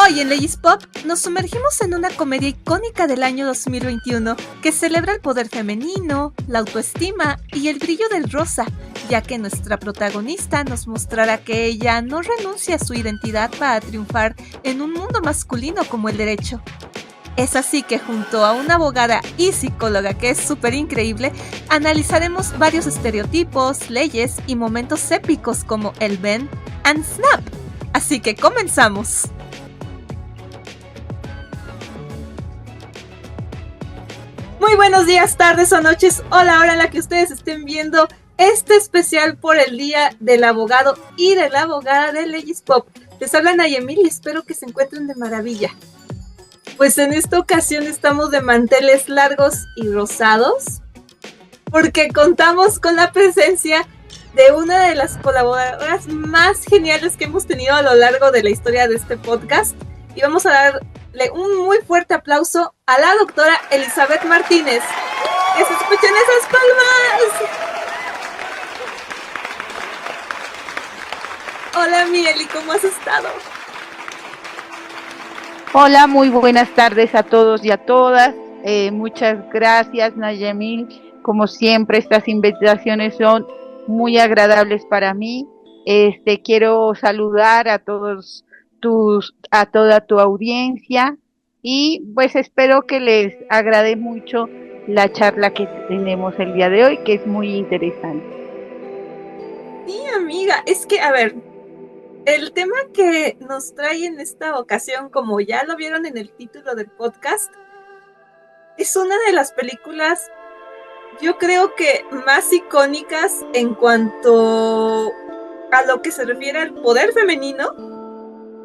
Hoy en Leyes Pop nos sumergimos en una comedia icónica del año 2021 que celebra el poder femenino, la autoestima y el brillo del rosa, ya que nuestra protagonista nos mostrará que ella no renuncia a su identidad para triunfar en un mundo masculino como el derecho. Es así que junto a una abogada y psicóloga que es súper increíble, analizaremos varios estereotipos, leyes y momentos épicos como el bend and snap. Así que comenzamos. Muy buenos días, tardes o noches o la hora en la que ustedes estén viendo este especial por el Día del Abogado y de la Abogada de Leyes Pop. Les habla Nayemil y espero que se encuentren de maravilla. Pues en esta ocasión estamos de manteles largos y rosados porque contamos con la presencia de una de las colaboradoras más geniales que hemos tenido a lo largo de la historia de este podcast y vamos a darle un muy fuerte aplauso a la doctora Elizabeth Martínez. ¡Que se escuchen esas palmas! Hola Mieli, ¿cómo has estado? Hola, muy buenas tardes a todos y a todas. Muchas gracias, Nayemil. Como siempre, estas invitaciones son muy agradables para mí. Quiero saludar a a toda tu audiencia y pues espero que les agrade mucho la charla que tenemos el día de hoy, que es muy interesante. Sí, amiga, es que, a ver, el tema que nos trae en esta ocasión, como ya lo vieron en el título del podcast, es una de las películas, yo creo que más icónicas en cuanto a lo que se refiere al poder femenino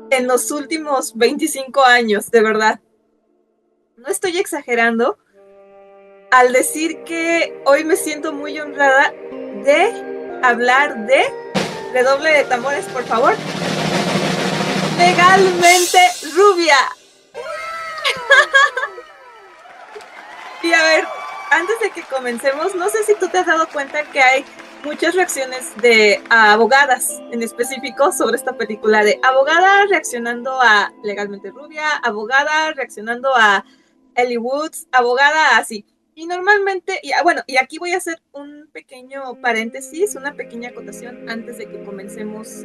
en los últimos 25 años, de verdad. No estoy exagerando al decir que hoy me siento muy honrada de hablar de redoble de tambores, por favor. Legalmente Rubia. Y a ver, antes de que comencemos, no sé si tú te has dado cuenta que hay muchas reacciones de abogadas en específico sobre esta película, de abogada reaccionando a Legalmente Rubia, abogada reaccionando a Ellie Woods, abogada así. Y normalmente, y aquí voy a hacer un pequeño paréntesis, una pequeña acotación antes de que comencemos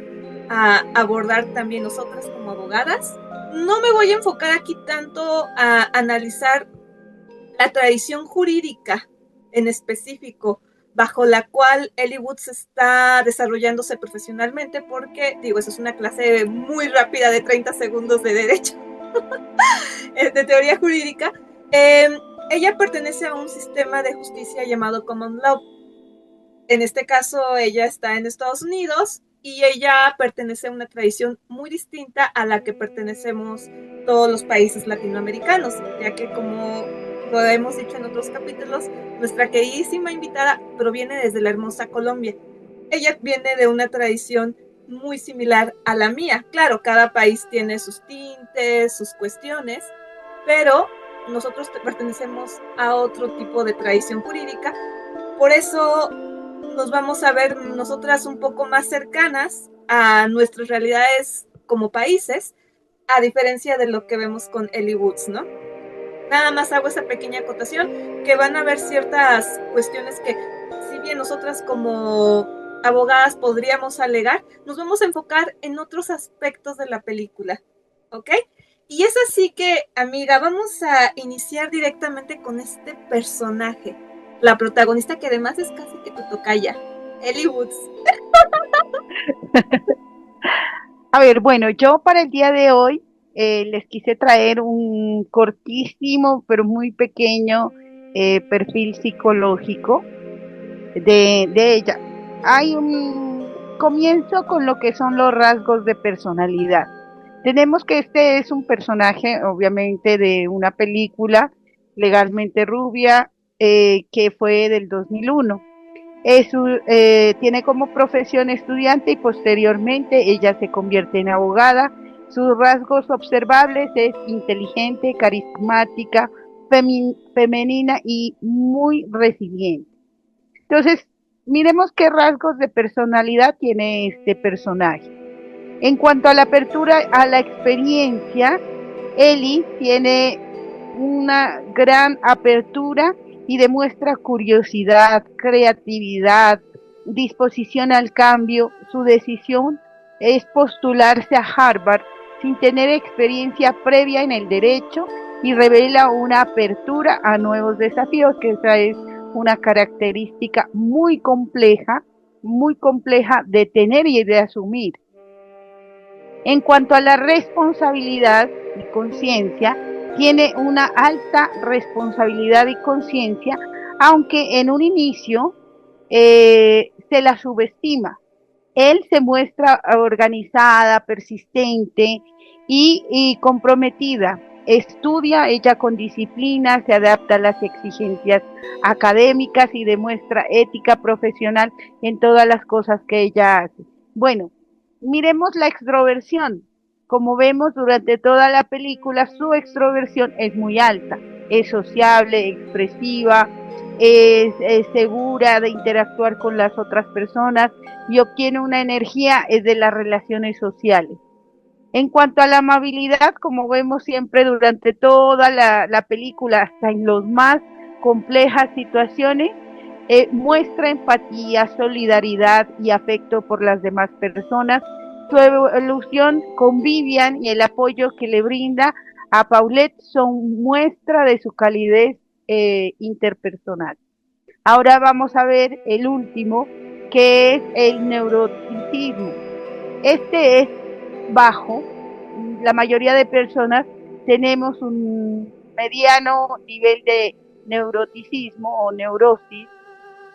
a abordar también nosotras como abogadas. No me voy a enfocar aquí tanto a analizar la tradición jurídica en específico bajo la cual Ellie Woods está desarrollándose profesionalmente, porque, digo, eso es una clase muy rápida de 30 segundos de derecho, de teoría jurídica. Ella pertenece a un sistema de justicia llamado Common Law. En este caso, ella está en Estados Unidos y ella pertenece a una tradición muy distinta a la que pertenecemos todos los países latinoamericanos, ya que, como lo hemos dicho en otros capítulos, nuestra queridísima invitada proviene desde la hermosa Colombia. Ella viene de una tradición muy similar a la mía. Claro, cada país tiene sus tintes, sus cuestiones, pero nosotros pertenecemos a otro tipo de tradición jurídica. Por eso nos vamos a ver nosotras un poco más cercanas a nuestras realidades como países, a diferencia de lo que vemos con Ellie Woods, ¿no? Nada más hago esa pequeña acotación, que van a haber ciertas cuestiones que, si bien nosotras como abogadas podríamos alegar, nos vamos a enfocar en otros aspectos de la película, ¿ok? Y es así que, amiga, vamos a iniciar directamente con este personaje, la protagonista, que además es casi que tu tocaya, Ellie Woods. A ver, bueno, yo para el día de hoy les quise traer un cortísimo, pero muy pequeño perfil psicológico de ella. Comienzo con lo que son los rasgos de personalidad. Tenemos que este es un personaje, obviamente, de una película, Legalmente Rubia, que fue del 2001. Tiene como profesión estudiante y posteriormente ella se convierte en abogada. Sus rasgos observables es inteligente, carismática, femenina y muy resiliente. Entonces, miremos qué rasgos de personalidad tiene este personaje. En cuanto a la apertura a la experiencia, Ellie tiene una gran apertura y demuestra curiosidad, creatividad, disposición al cambio. Su decisión es postularse a Harvard sin tener experiencia previa en el derecho y revela una apertura a nuevos desafíos, que esa es una característica muy compleja de tener y de asumir. En cuanto a la responsabilidad y conciencia, tiene una alta responsabilidad y conciencia, aunque en un inicio se la subestima. Él se muestra organizada, persistente y comprometida. Estudia ella con disciplina, se adapta a las exigencias académicas y demuestra ética profesional en todas las cosas que ella hace. Bueno, miremos la extroversión. Como vemos durante toda la película, su extroversión es muy alta. Es sociable, expresiva, es segura de interactuar con las otras personas y obtiene una energía de las relaciones sociales. En cuanto a la amabilidad, como vemos siempre durante toda la película, hasta en los más complejas situaciones, muestra empatía, solidaridad y afecto por las demás personas. Su evolución con Vivian y el apoyo que le brinda a Paulette son muestra de su calidez interpersonal. Ahora vamos a ver el último, que es el neuroticismo. Este es bajo. La mayoría de personas tenemos un mediano nivel de neuroticismo o neurosis,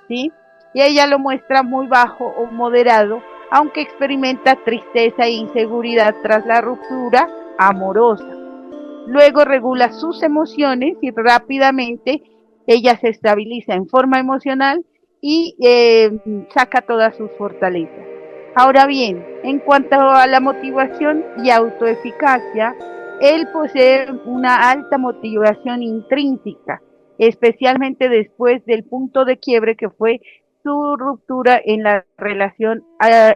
¿sí? Y ella lo muestra muy bajo o moderado, aunque experimenta tristeza e inseguridad tras la ruptura amorosa. Luego regula sus emociones y rápidamente ella se estabiliza en forma emocional y saca todas sus fortalezas. Ahora bien, en cuanto a la motivación y autoeficacia, él posee una alta motivación intrínseca, especialmente después del punto de quiebre que fue su ruptura en la relación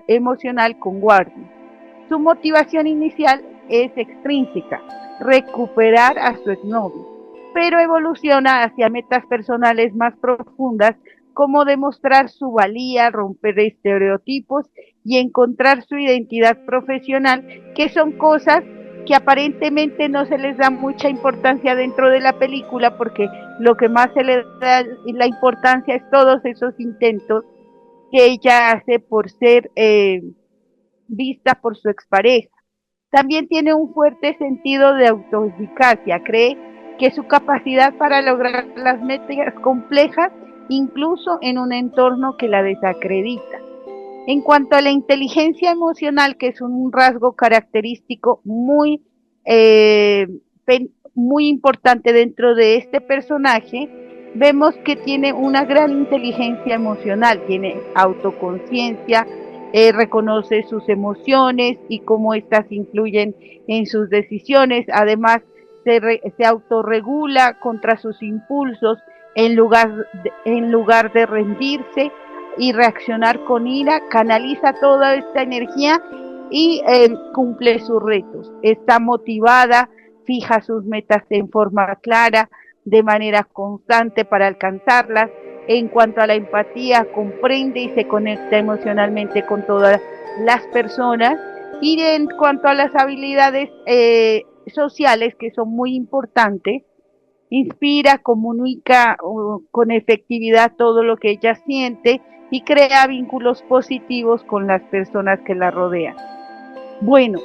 emocional con Warden. Su motivación inicial es extrínseca, recuperar a su exnovio, pero evoluciona hacia metas personales más profundas, como demostrar su valía, romper estereotipos y encontrar su identidad profesional, que son cosas que aparentemente no se les da mucha importancia dentro de la película, porque lo que más se le da la importancia es todos esos intentos que ella hace por ser vista por su expareja. También tiene un fuerte sentido de autoeficacia, cree que su capacidad para lograr las metas complejas, incluso en un entorno que la desacredita. En cuanto a la inteligencia emocional, que es un rasgo característico eh, muy importante dentro de este personaje, vemos que tiene una gran inteligencia emocional, tiene autoconciencia, reconoce sus emociones y cómo éstas influyen en sus decisiones. Además, se autorregula contra sus impulsos en lugar de rendirse y reaccionar con ira, canaliza toda esta energía y cumple sus retos. Está motivada, fija sus metas en forma clara, de manera constante para alcanzarlas. En cuanto a la empatía, comprende y se conecta emocionalmente con todas las personas. Y en cuanto a las habilidades sociales, que son muy importantes, inspira, comunica con efectividad todo lo que ella siente y crea vínculos positivos con las personas que la rodean. Bueno,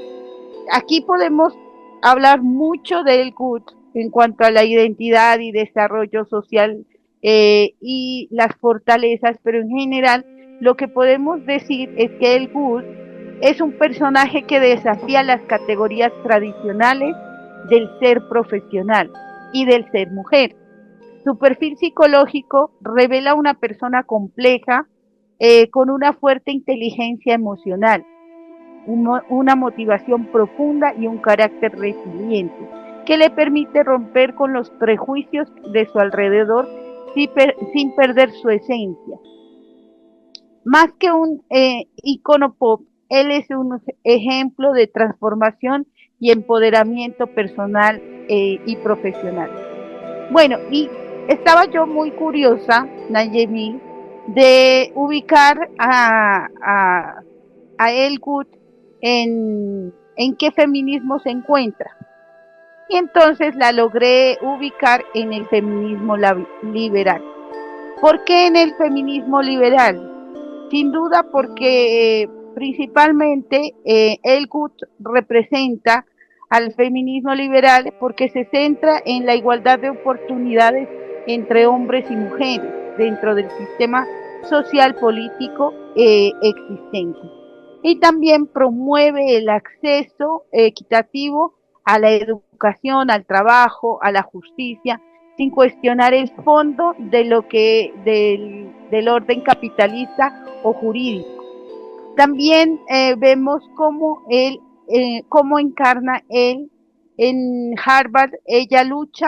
aquí podemos hablar mucho del good en cuanto a la identidad y desarrollo social y las fortalezas, pero en general lo que podemos decir es que el good es un personaje que desafía las categorías tradicionales del ser profesional y del ser mujer. Su perfil psicológico revela una persona compleja con una fuerte inteligencia emocional, una motivación profunda y un carácter resiliente, que le permite romper con los prejuicios de su alrededor sin perder su esencia. Más que un icono pop, él es un ejemplo de transformación y empoderamiento personal y profesional. Bueno, y estaba yo muy curiosa, Nayemi, de ubicar a Elwood en qué feminismo se encuentra. Y entonces la logré ubicar en el feminismo liberal. ¿Por qué en el feminismo liberal? Sin duda porque principalmente Elwood representa al feminismo liberal porque se centra en la igualdad de oportunidades entre hombres y mujeres dentro del sistema social político existente. Y también promueve el acceso equitativo a la educación, al trabajo, a la justicia, sin cuestionar el fondo de lo que del orden capitalista o jurídico. También vemos cómo encarna él en Harvard. Ella lucha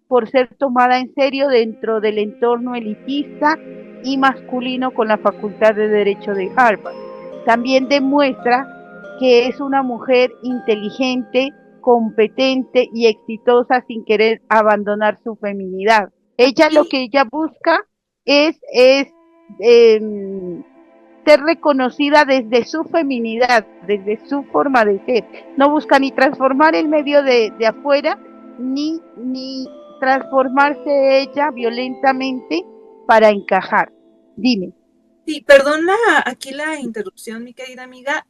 por ser tomada en serio dentro del entorno elitista y masculino con la Facultad de Derecho de Harvard. También demuestra que es una mujer inteligente, competente y exitosa sin querer abandonar su feminidad. Ella lo que ella busca es eh, ser reconocida desde su feminidad, desde su forma de ser. No busca ni transformar el medio de afuera, ni transformarse ella violentamente para encajar. Dime. Sí, perdona aquí la interrupción, mi querida amiga,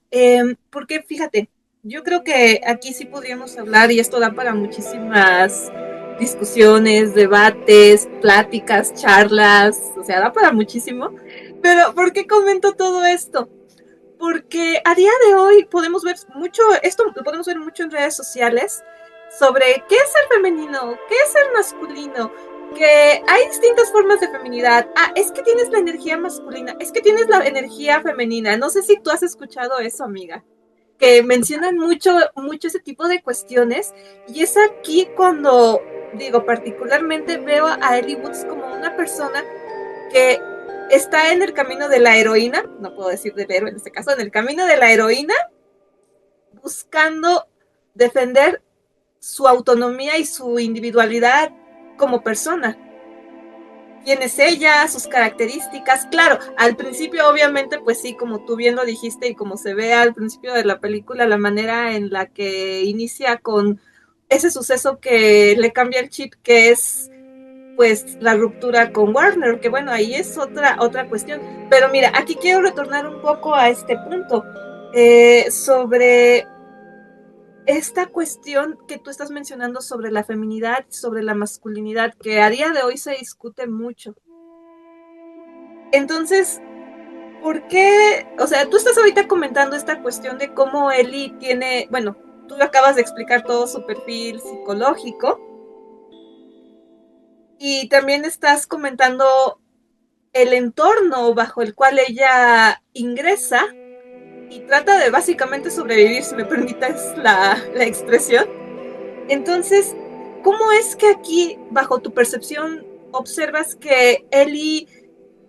porque fíjate, yo creo que aquí sí podríamos hablar y esto da para muchísimas discusiones, debates, pláticas, charlas, o sea, da para muchísimo. Pero ¿por qué comento todo esto? Porque a día de hoy podemos ver mucho, esto lo podemos ver mucho en redes sociales, sobre qué es ser femenino, qué es ser masculino, que hay distintas formas de feminidad. Ah, es que tienes la energía masculina, es que tienes la energía femenina. No sé si tú has escuchado eso, amiga, que mencionan mucho ese tipo de cuestiones, y es aquí cuando digo, particularmente veo a Ellie Woods como una persona que está en el camino de la heroína, no puedo decir del héroe en este caso, en el camino de la heroína, buscando defender su autonomía y su individualidad como persona. ¿Quién es ella? Sus características. Claro, al principio obviamente, pues sí, como tú bien lo dijiste y como se ve al principio de la película, la manera en la que inicia con ese suceso que le cambia el chip, que es pues la ruptura con Warner, que bueno, ahí es otra cuestión. Pero mira, aquí quiero retornar un poco a este punto, sobre esta cuestión que tú estás mencionando sobre la feminidad, sobre la masculinidad, que a día de hoy se discute mucho. Entonces, ¿por qué? O sea, tú estás ahorita comentando esta cuestión de cómo Ellie tiene, bueno, tú acabas de explicar todo su perfil psicológico y también estás comentando el entorno bajo el cual ella ingresa y trata de básicamente sobrevivir, si me permites la expresión. Entonces, ¿cómo es que aquí, bajo tu percepción, observas que Ellie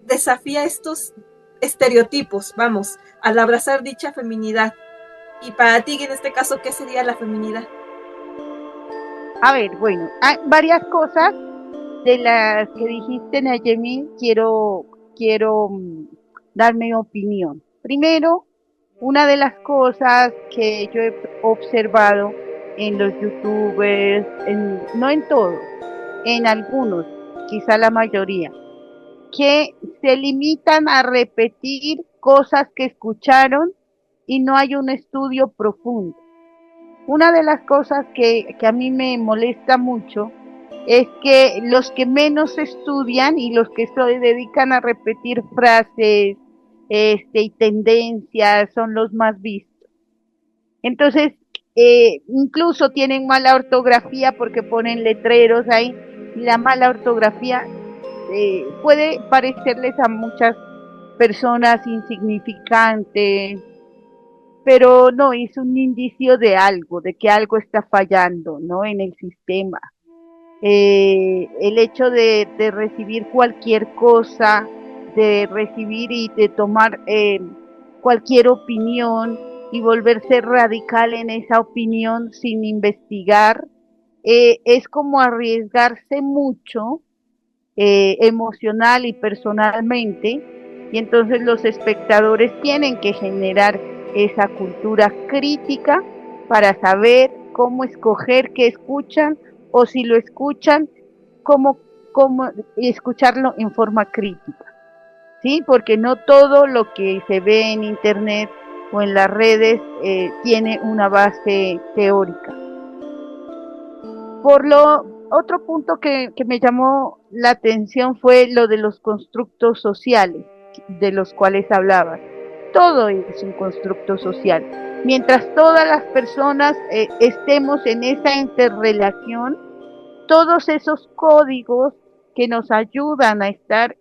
desafía estos estereotipos, vamos, al abrazar dicha feminidad? Y para ti, en este caso, ¿qué sería la feminidad? A ver, bueno, hay varias cosas de las que dijiste, Nayemi, quiero dar mi opinión. Primero, una de las cosas que yo he observado en los youtubers, no en todos, en algunos, quizá la mayoría, que se limitan a repetir cosas que escucharon y no hay un estudio profundo. Una de las cosas que a mí me molesta mucho es que los que menos estudian y los que se dedican a repetir frases y tendencias son los más vistos. Entonces, incluso tienen mala ortografía porque ponen letreros ahí. Y la mala ortografía puede parecerles a muchas personas insignificante, pero no, es un indicio de algo, de que algo está fallando, ¿no? En el sistema. El hecho de recibir cualquier cosa, de recibir y de tomar cualquier opinión y volverse radical en esa opinión sin investigar, es como arriesgarse mucho emocional y personalmente, y entonces los espectadores tienen que generar esa cultura crítica para saber cómo escoger qué escuchan, o si lo escuchan, cómo escucharlo en forma crítica, ¿sí? Porque no todo lo que se ve en internet o en las redes tiene una base teórica. Por lo otro punto que me llamó la atención fue lo de los constructos sociales de los cuales hablabas. Todo es un constructo social. Mientras todas las personas estemos en esa interrelación, todos esos códigos que nos ayudan a estar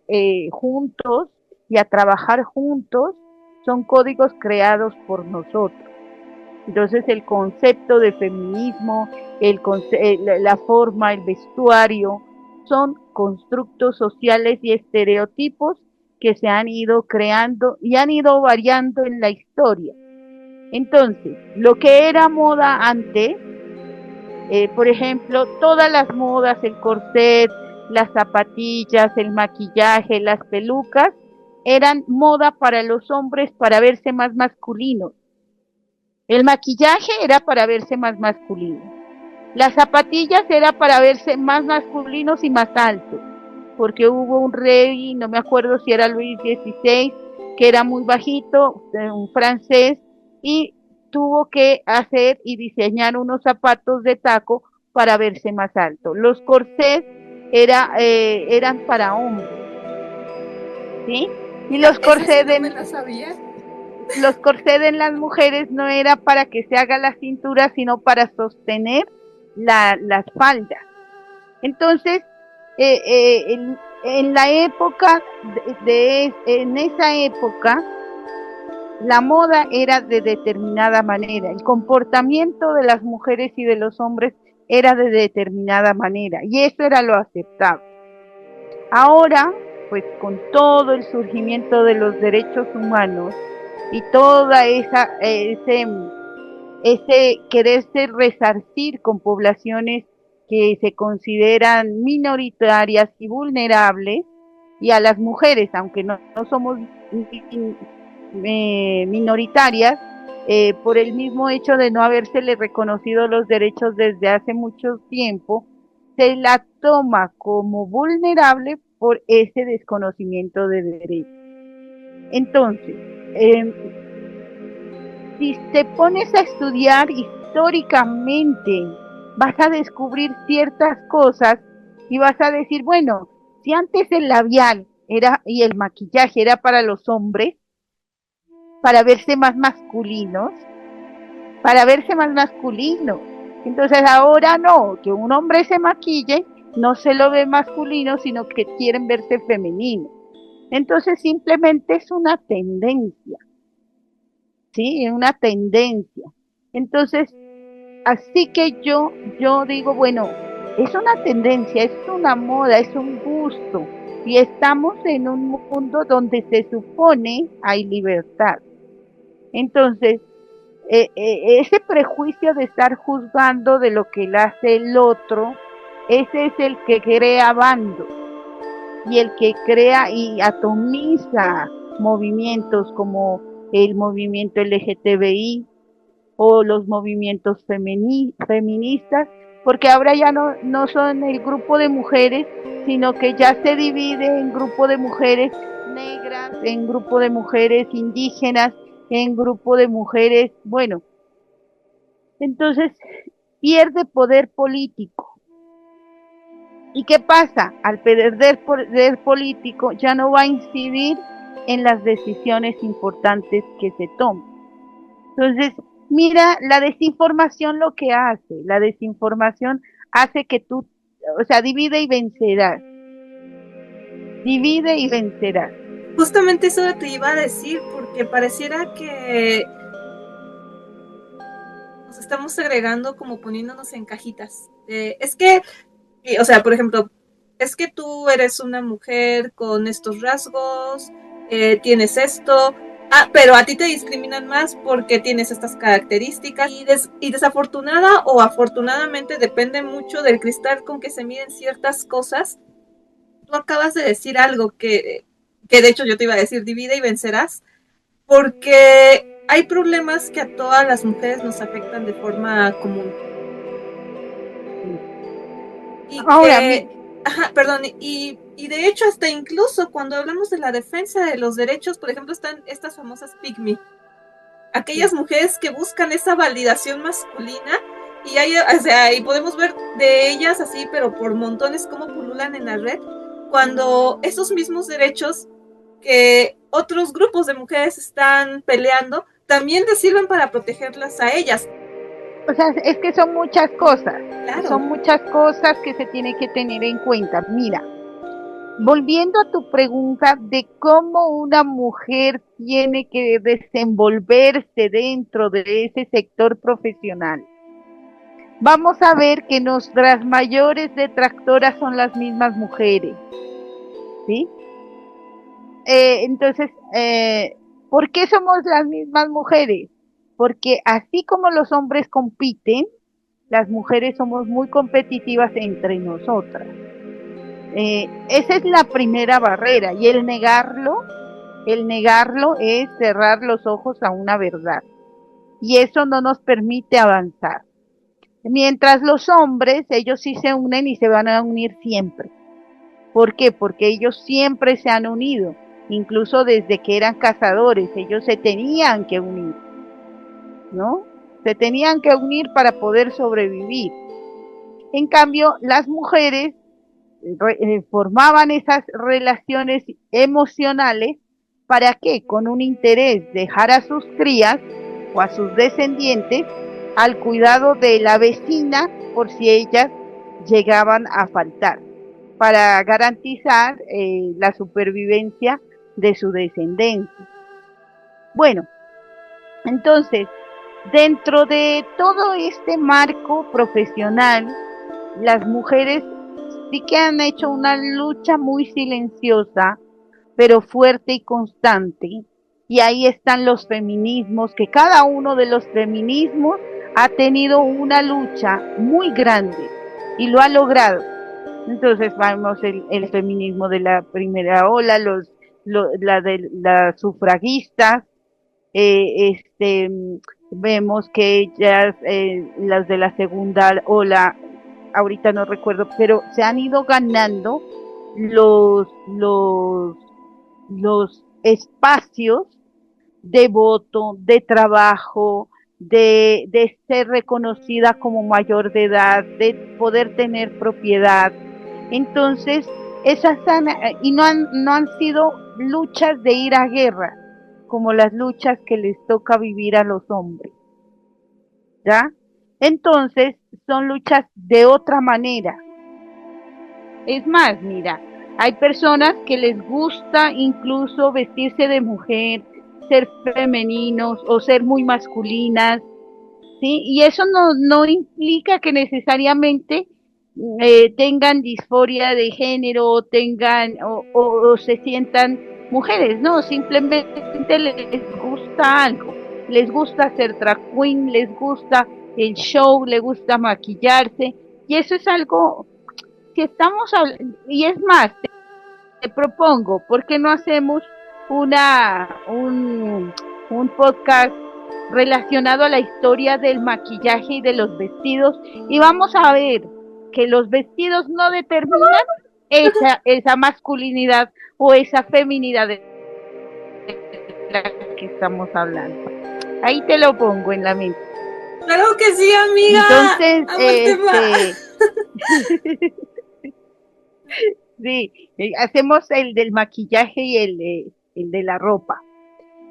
juntos y a trabajar juntos son códigos creados por nosotros. Entonces el concepto de feminismo, la forma, el vestuario, son constructos sociales y estereotipos que se han ido creando y han ido variando en la historia. Entonces, lo que era moda antes, por ejemplo, todas las modas, el corset, las zapatillas, el maquillaje, las pelucas, eran moda para los hombres para verse más masculinos. El maquillaje era para verse más masculino. Las zapatillas era para verse más masculinos y más altos, porque hubo un rey, no me acuerdo si era Luis XVI, que era muy bajito, un francés, y tuvo que hacer y diseñar unos zapatos de taco para verse más alto. Los corsés eran para hombres, ¿sí? Y Mira, esa sí no me la sabía. los corsés en las mujeres no era para que se haga la cintura, sino para sostener las faldas. Entonces, en la época, en esa época, la moda era de determinada manera, el comportamiento de las mujeres y de los hombres era de determinada manera, y eso era lo aceptable. Ahora, pues con todo el surgimiento de los derechos humanos y toda ese quererse resarcir con poblaciones que se consideran minoritarias y vulnerables, y a las mujeres, aunque no somos minoritarias, por el mismo hecho de no habérsele reconocido los derechos desde hace mucho tiempo, se la toma como vulnerable por ese desconocimiento de derechos. Entonces, si te pones a estudiar históricamente, vas a descubrir ciertas cosas y vas a decir, bueno, si antes el labial era y el maquillaje era para los hombres, para verse más masculinos, entonces ahora no, que un hombre se maquille, no se lo ve masculino, sino que quieren verse femenino. Entonces simplemente es una tendencia. ¿Sí? Es una tendencia. Entonces, así que yo digo, bueno, es una tendencia, es una moda, es un gusto, y estamos en un mundo donde se supone hay libertad. Entonces, ese prejuicio de estar juzgando de lo que le hace el otro, ese es el que crea bando y el que crea y atomiza movimientos como el movimiento LGTBI o los movimientos feministas, porque ahora ya no son el grupo de mujeres, sino que ya se divide en grupo de mujeres negras, en grupo de mujeres indígenas, en grupo de mujeres, bueno, entonces pierde poder político. ¿Y qué pasa? Al perder poder político ya no va a incidir en las decisiones importantes que se toman. Entonces, mira, la desinformación lo que hace, la desinformación hace que tú, o sea, divide y vencerás. Justamente eso te iba a decir, porque pareciera que nos estamos segregando como poniéndonos en cajitas. Es que, o sea, por ejemplo, es que tú eres una mujer con estos rasgos, tienes esto, Pero a ti te discriminan más porque tienes estas características y desafortunada o afortunadamente depende mucho del cristal con que se miden ciertas cosas. Tú acabas de decir algo que de hecho yo te iba a decir, divide y vencerás, porque hay problemas que a todas las mujeres nos afectan de forma común. Y Ahora, que, ajá, perdón, y de hecho hasta incluso cuando hablamos de la defensa de los derechos, por ejemplo, están estas famosas pygmy, aquellas mujeres que buscan esa validación masculina y hay, o sea, y podemos ver de ellas así, pero por montones cómo pululan en la red, cuando esos mismos derechos que otros grupos de mujeres están peleando también les sirven para protegerlas a ellas. o sea, es que Claro. son muchas cosas que se tiene que tener en cuenta. Mira, volviendo a tu pregunta de cómo una mujer tiene que desenvolverse dentro de ese sector profesional, vamos a ver que nuestras mayores detractoras son las mismas mujeres, ¿sí? Entonces, ¿por qué somos las mismas mujeres? Porque así como los hombres compiten, las mujeres somos muy competitivas entre nosotras. Esa es la primera barrera y el negarlo es cerrar los ojos a una verdad y eso no nos permite avanzar. Mientras los hombres, ellos sí se unen y se van a unir siempre. ¿Por qué? Porque ellos siempre se han unido, incluso desde que eran cazadores, ellos se tenían que unir, ¿no? Se tenían que unir para poder sobrevivir. En cambio, las mujeres formaban esas relaciones emocionales, ¿para qué? Con un interés, dejar a sus crías o a sus descendientes al cuidado de la vecina por si ellas llegaban a faltar, para garantizar la supervivencia de su descendencia. Bueno, entonces, dentro de todo este marco profesional, las mujeres sí que han hecho una lucha muy silenciosa, pero fuerte y constante. Y ahí están los feminismos, que cada uno de los feminismos ha tenido una lucha muy grande y lo ha logrado. Entonces vamos el feminismo de la primera ola, la de las sufragistas, este, vemos que ellas, las de la segunda ola, ahorita no recuerdo, pero se han ido ganando los, los, los espacios de voto, de trabajo, de ser reconocida como mayor de edad, de poder tener propiedad. Entonces, esas han, y no han sido luchas de ir a guerra, como las luchas que les toca vivir a los hombres, ¿ya? Entonces, son luchas de otra manera. Es más, mira, hay personas que les gusta incluso vestirse de mujer, ser femeninos o ser muy masculinas, ¿sí? Y eso no implica que necesariamente tengan disforia de género o tengan o se sientan mujeres, no, simplemente les gusta algo, les gusta ser drag queen, les gusta el show, les gusta maquillarse y eso es algo que estamos hablando, y es más, te propongo, ¿por qué no hacemos un podcast relacionado a la historia del maquillaje y de los vestidos? Y vamos a ver que los vestidos no determinan esa masculinidad o esa feminidad de la que estamos hablando. Ahí te lo pongo en la mente. Claro que sí, amiga. Entonces, Amo el tema. sí, hacemos el del maquillaje y el de la ropa.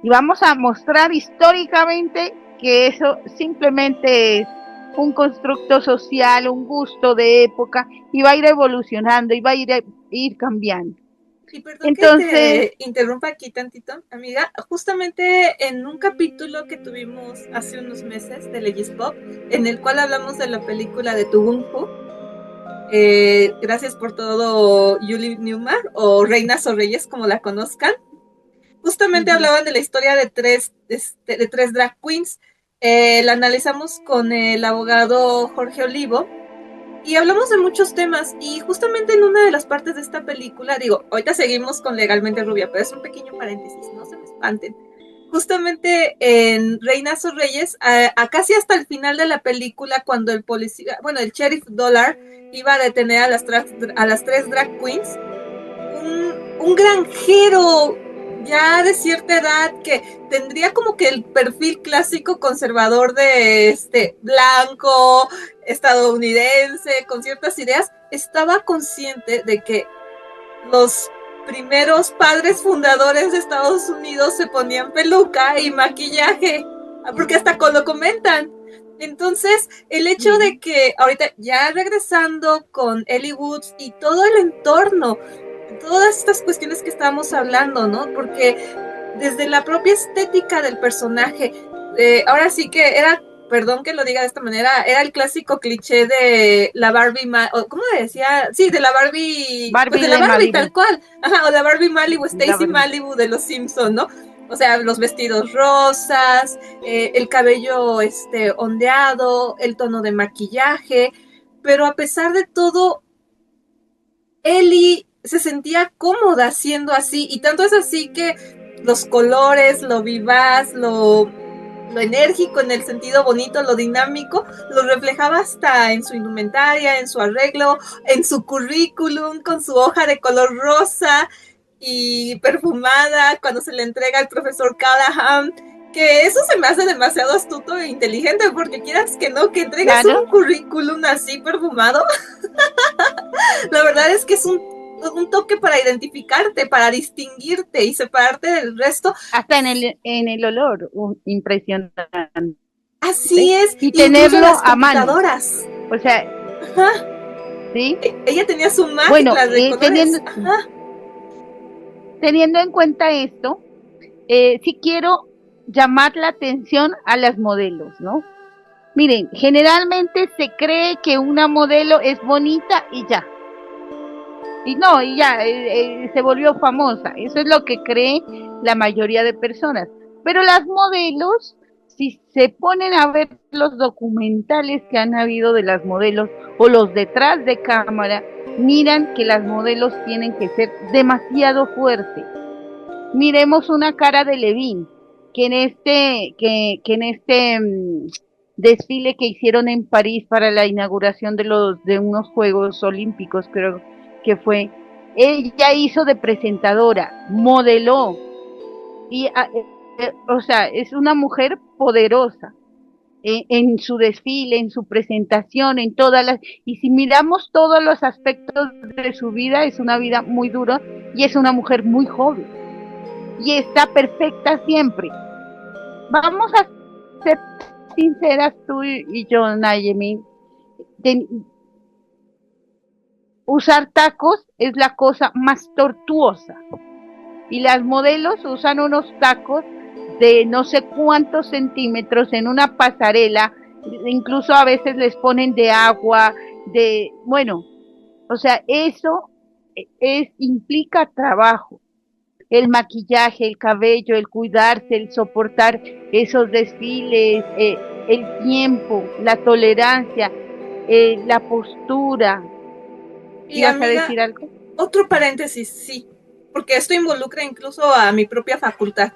Y vamos a mostrar históricamente que eso simplemente es un constructo social, un gusto de época, y va a ir evolucionando y va a ir cambiando. Y perdón que Entonces, te interrumpa aquí tantito, amiga. Justamente en un capítulo que tuvimos hace unos meses de Legis Pop, en el cual hablamos de la película de Tubunku, gracias por todo, Julie Newmar, o Reinas o Reyes, como la conozcan. Justamente hablaban de la historia de tres drag queens. La analizamos con el abogado Jorge Olivo y hablamos de muchos temas. Y justamente en una de las partes de esta película, digo, ahorita seguimos con Legalmente Rubia, pero es un pequeño paréntesis, no se me espanten. Justamente en Reinas o Reyes, a casi hasta el final de la película, cuando el policía, bueno, el sheriff Dollar iba a detener a las tres drag queens, un granjero ya de cierta edad que tendría como que el perfil clásico conservador de blanco, estadounidense, con ciertas ideas, estaba consciente de que los primeros padres fundadores de Estados Unidos se ponían peluca y maquillaje, porque hasta lo comentan. Entonces, el hecho de que ahorita ya regresando con Ellie Woods y todo el entorno, todas estas cuestiones que estábamos hablando, ¿no? Porque desde la propia estética del personaje, ahora sí que era, perdón que lo diga de esta manera, era el clásico cliché de la Barbie, ¿cómo decía? Sí, de la Barbie, pues de la Barbie Malibu, tal cual, ajá, o la Barbie Malibu, Stacy Malibu de los Simpson, ¿no? O sea, los vestidos rosas, el cabello ondeado, el tono de maquillaje, pero a pesar de todo, Ellie se sentía cómoda siendo así, y tanto es así que los colores, lo vivaz, lo enérgico en el sentido bonito, lo dinámico, lo reflejaba hasta en su indumentaria, en su arreglo, en su currículum, con su hoja de color rosa y perfumada, cuando se le entrega al profesor Callahan, que eso se me hace demasiado astuto e inteligente, porque quieras que no, que entregues un currículum así perfumado, la verdad es que es un toque para identificarte, para distinguirte y separarte del resto. Hasta en el olor, impresionante. Así es. Y tenerlo las a mano. O sea, ajá. ¿Sí? Ella tenía su máquina de colores. Teniendo en cuenta esto, sí quiero llamar la atención a las modelos, ¿no? Miren, generalmente se cree que una modelo es bonita y ya. Y no, y ya, se volvió famosa. Eso es lo que cree la mayoría de personas. Pero las modelos, si se ponen a ver los documentales que han habido de las modelos o los detrás de cámara, miran que las modelos tienen que ser demasiado fuertes. Miremos una cara de Levine, que en este desfile que hicieron en París para la inauguración de unos Juegos Olímpicos, creo que fue, ella hizo de presentadora, modeló, y o sea, es una mujer poderosa en su desfile, en su presentación, en todas las, y si miramos todos los aspectos de su vida, es una vida muy dura y es una mujer muy joven y está perfecta siempre. Vamos a ser sinceras tú y yo, Nayemi. Usar tacos es la cosa más tortuosa. Y las modelos usan unos tacos de no sé cuántos centímetros en una pasarela, incluso a veces les ponen de agua, bueno, o sea, eso implica trabajo. El maquillaje, el cabello, el cuidarse, el soportar esos desfiles, el tiempo, la tolerancia, la postura. Y ¿ibas amiga, a decir algo? Otro paréntesis, sí, porque esto involucra incluso a mi propia facultad.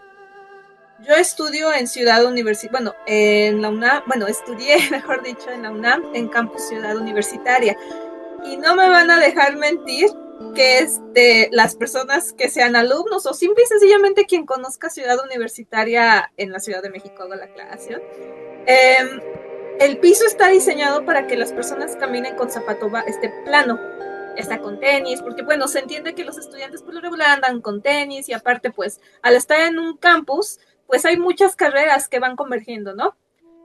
Yo estudio en Ciudad Universitaria, bueno, en la UNAM, bueno, estudié, mejor dicho, en la UNAM, en Campus Ciudad Universitaria. Y no me van a dejar mentir que las personas que sean alumnos o simple y sencillamente quien conozca Ciudad Universitaria en la Ciudad de México, hago la aclaración, el piso está diseñado para que las personas caminen con zapato plano, está con tenis, porque bueno, se entiende que los estudiantes por lo regular andan con tenis y aparte pues al estar en un campus, pues hay muchas carreras que van convergiendo, ¿no?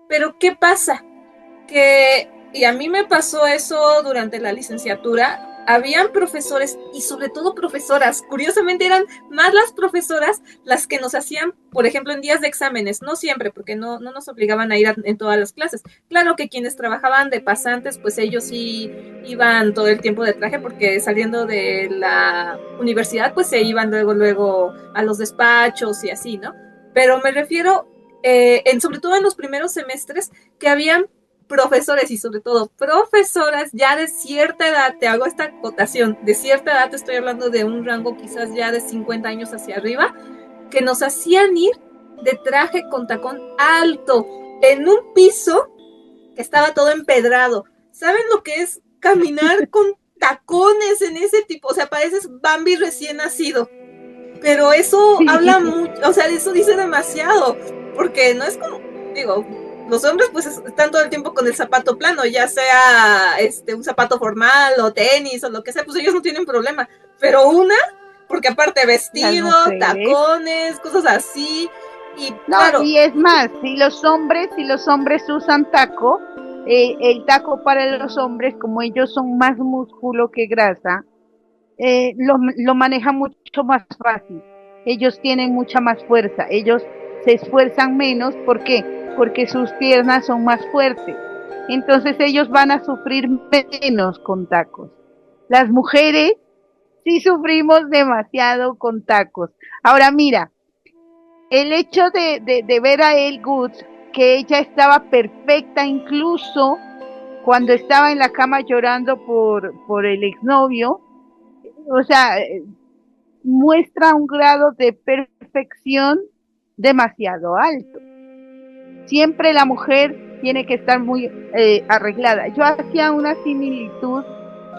Pero ¿qué pasa? Que, y a mí me pasó eso durante la licenciatura, habían profesores y sobre todo profesoras. Curiosamente eran más las profesoras las que nos hacían, por ejemplo, en días de exámenes, no siempre, porque no nos obligaban a ir en todas las clases. Claro que quienes trabajaban de pasantes, pues ellos sí iban todo el tiempo de traje, porque saliendo de la universidad, pues se iban luego a los despachos y así, ¿no? Pero me refiero, sobre todo en los primeros semestres, que habían profesores y sobre todo profesoras ya de cierta edad, te hago esta acotación, de cierta edad, te estoy hablando de un rango quizás ya de 50 años hacia arriba, que nos hacían ir de traje con tacón alto en un piso que estaba todo empedrado. ¿Saben lo que es caminar con tacones en ese tipo? O sea, pareces Bambi recién nacido. Pero eso habla mucho, o sea, eso dice demasiado, porque no es como, digo, los hombres pues están todo el tiempo con el zapato plano, ya sea un zapato formal o tenis o lo que sea, pues ellos no tienen problema, pero porque aparte Las vestido, mujeres. tacones, cosas así, y No, claro, y es más, si los hombres usan taco, el taco para los hombres, como ellos son más músculo que grasa, lo manejan mucho más fácil. Ellos tienen mucha más fuerza, ellos se esfuerzan menos, ¿por qué? Porque sus piernas son más fuertes. Entonces ellos van a sufrir menos con tacos. Las mujeres sí sufrimos demasiado con tacos. Ahora mira, el hecho de ver a Elle Woods, que ella estaba perfecta incluso cuando estaba en la cama llorando por el exnovio, o sea, muestra un grado de perfección demasiado alto. Siempre la mujer tiene que estar muy arreglada. Yo hacía una similitud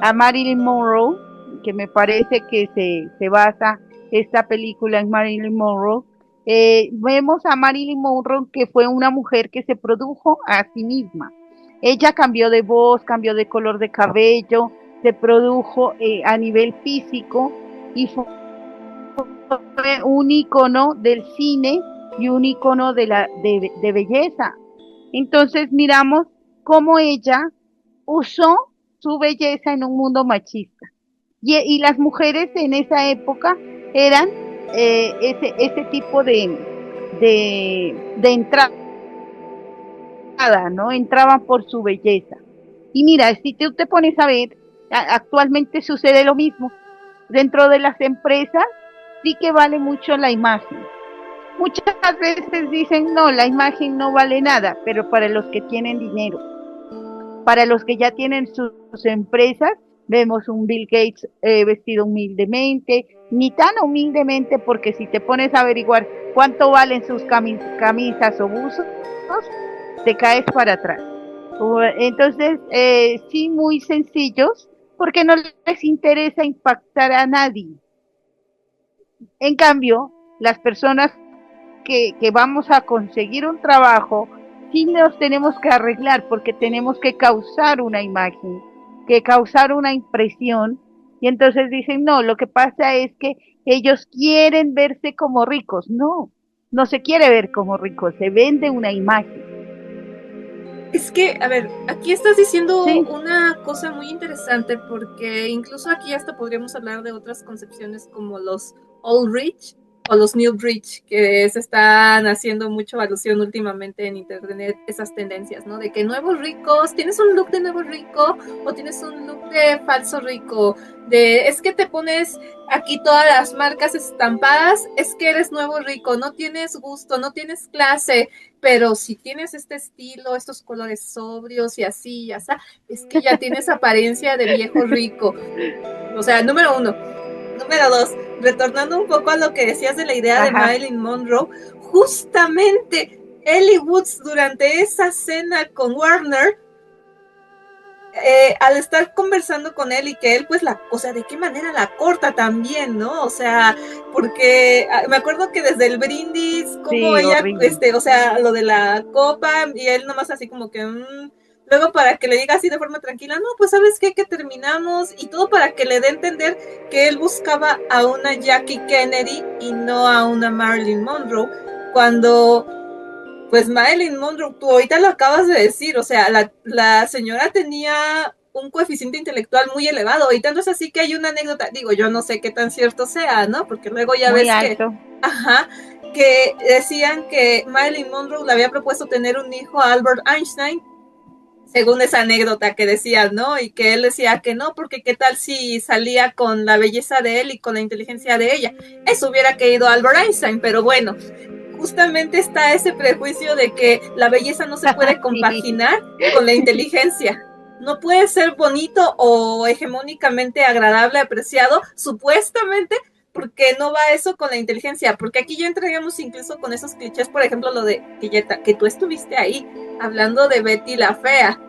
a Marilyn Monroe, que me parece que se basa esta película en Marilyn Monroe. Vemos a Marilyn Monroe, que fue una mujer que se produjo a sí misma. Ella cambió de voz, cambió de color de cabello, se produjo a nivel físico y fue un icono del cine y un icono de belleza. Entonces miramos cómo ella usó su belleza en un mundo machista. Y las mujeres en esa época eran ese tipo de entrada, ¿no? Entraban por su belleza. Y mira, si tú te pones a ver, actualmente sucede lo mismo. Dentro de las empresas sí que vale mucho la imagen. Muchas veces dicen, no, la imagen no vale nada, pero para los que tienen dinero, para los que ya tienen sus empresas, vemos un Bill Gates vestido humildemente, ni tan humildemente, porque si te pones a averiguar cuánto valen sus camisas o buzos, te caes para atrás. Entonces, sí, muy sencillos, porque no les interesa impactar a nadie. En cambio, las personas que vamos a conseguir un trabajo, sí nos tenemos que arreglar porque tenemos que causar una imagen, que causar una impresión. Y entonces dicen, no, lo que pasa es que ellos quieren verse como ricos. No, no se quiere ver como ricos, se vende una imagen. es que, a ver, aquí estás diciendo Sí, una cosa muy interesante porque incluso aquí hasta podríamos hablar de otras concepciones como los old rich o los new rich, que se están haciendo mucho alusión últimamente en internet, esas tendencias, ¿no? De que nuevos ricos, tienes un look de nuevo rico o tienes un look de falso rico, de es que te pones aquí todas las marcas estampadas, es que eres nuevo rico, no tienes gusto, no tienes clase, pero si tienes este estilo, estos colores sobrios y así, ya está, es que ya tienes apariencia de viejo rico. O sea, número uno. Número dos, retornando un poco a lo que decías de la idea de ajá, Marilyn Monroe, justamente Ellie Woods durante esa cena con Warner, al estar conversando con él y que él pues o sea, de qué manera la corta también, ¿no? O sea, porque me acuerdo que desde el brindis, como sí, ella, horrible. o sea, lo de la copa y él nomás así como que, luego para que le diga así de forma tranquila, no, pues sabes qué, que terminamos y todo para que le dé a entender que él buscaba a una Jackie Kennedy y no a una Marilyn Monroe, cuando pues Marilyn Monroe, tú ahorita lo acabas de decir, o sea, la señora tenía un coeficiente intelectual muy elevado, y tanto es así que hay una anécdota, digo, yo no sé qué tan cierto sea, ¿no? Porque luego ya muy ves que, alto. ajá, que decían que Marilyn Monroe le había propuesto tener un hijo a Albert Einstein, según esa anécdota que decían, ¿no? Y que él decía que no, porque qué tal si salía con la belleza de él y con la inteligencia de ella. Eso hubiera querido Albert Einstein, pero bueno, justamente está ese prejuicio de que la belleza no se puede Sí. compaginar con la inteligencia. No puede ser bonito o hegemónicamente agradable, apreciado, supuestamente, porque no va eso con la inteligencia. Porque aquí ya entraríamos incluso con esos clichés, por ejemplo, lo de que tú estuviste ahí, hablando de Betty la Fea.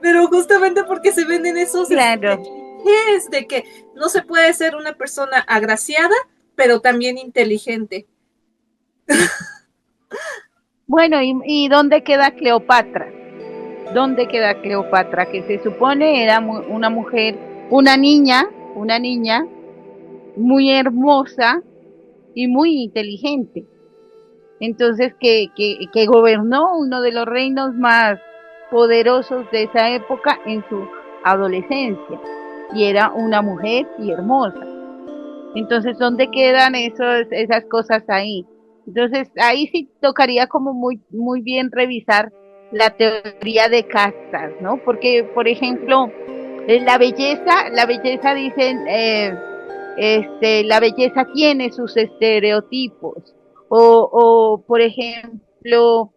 Pero justamente porque se venden esos Claro. clichés de que no se puede ser una persona agraciada, pero también inteligente. Bueno, ¿y dónde queda Cleopatra? ¿Dónde queda Cleopatra? Que se supone era una mujer, una niña muy hermosa y muy inteligente. Entonces, que gobernó uno de los reinos más poderosos de esa época en su adolescencia. Y era una mujer y hermosa. Entonces, ¿dónde quedan esas cosas ahí? Entonces, ahí sí tocaría como muy bien revisar la teoría de castas, ¿no? Porque, por ejemplo, la belleza dicen, la belleza tiene sus estereotipos. O por ejemplo,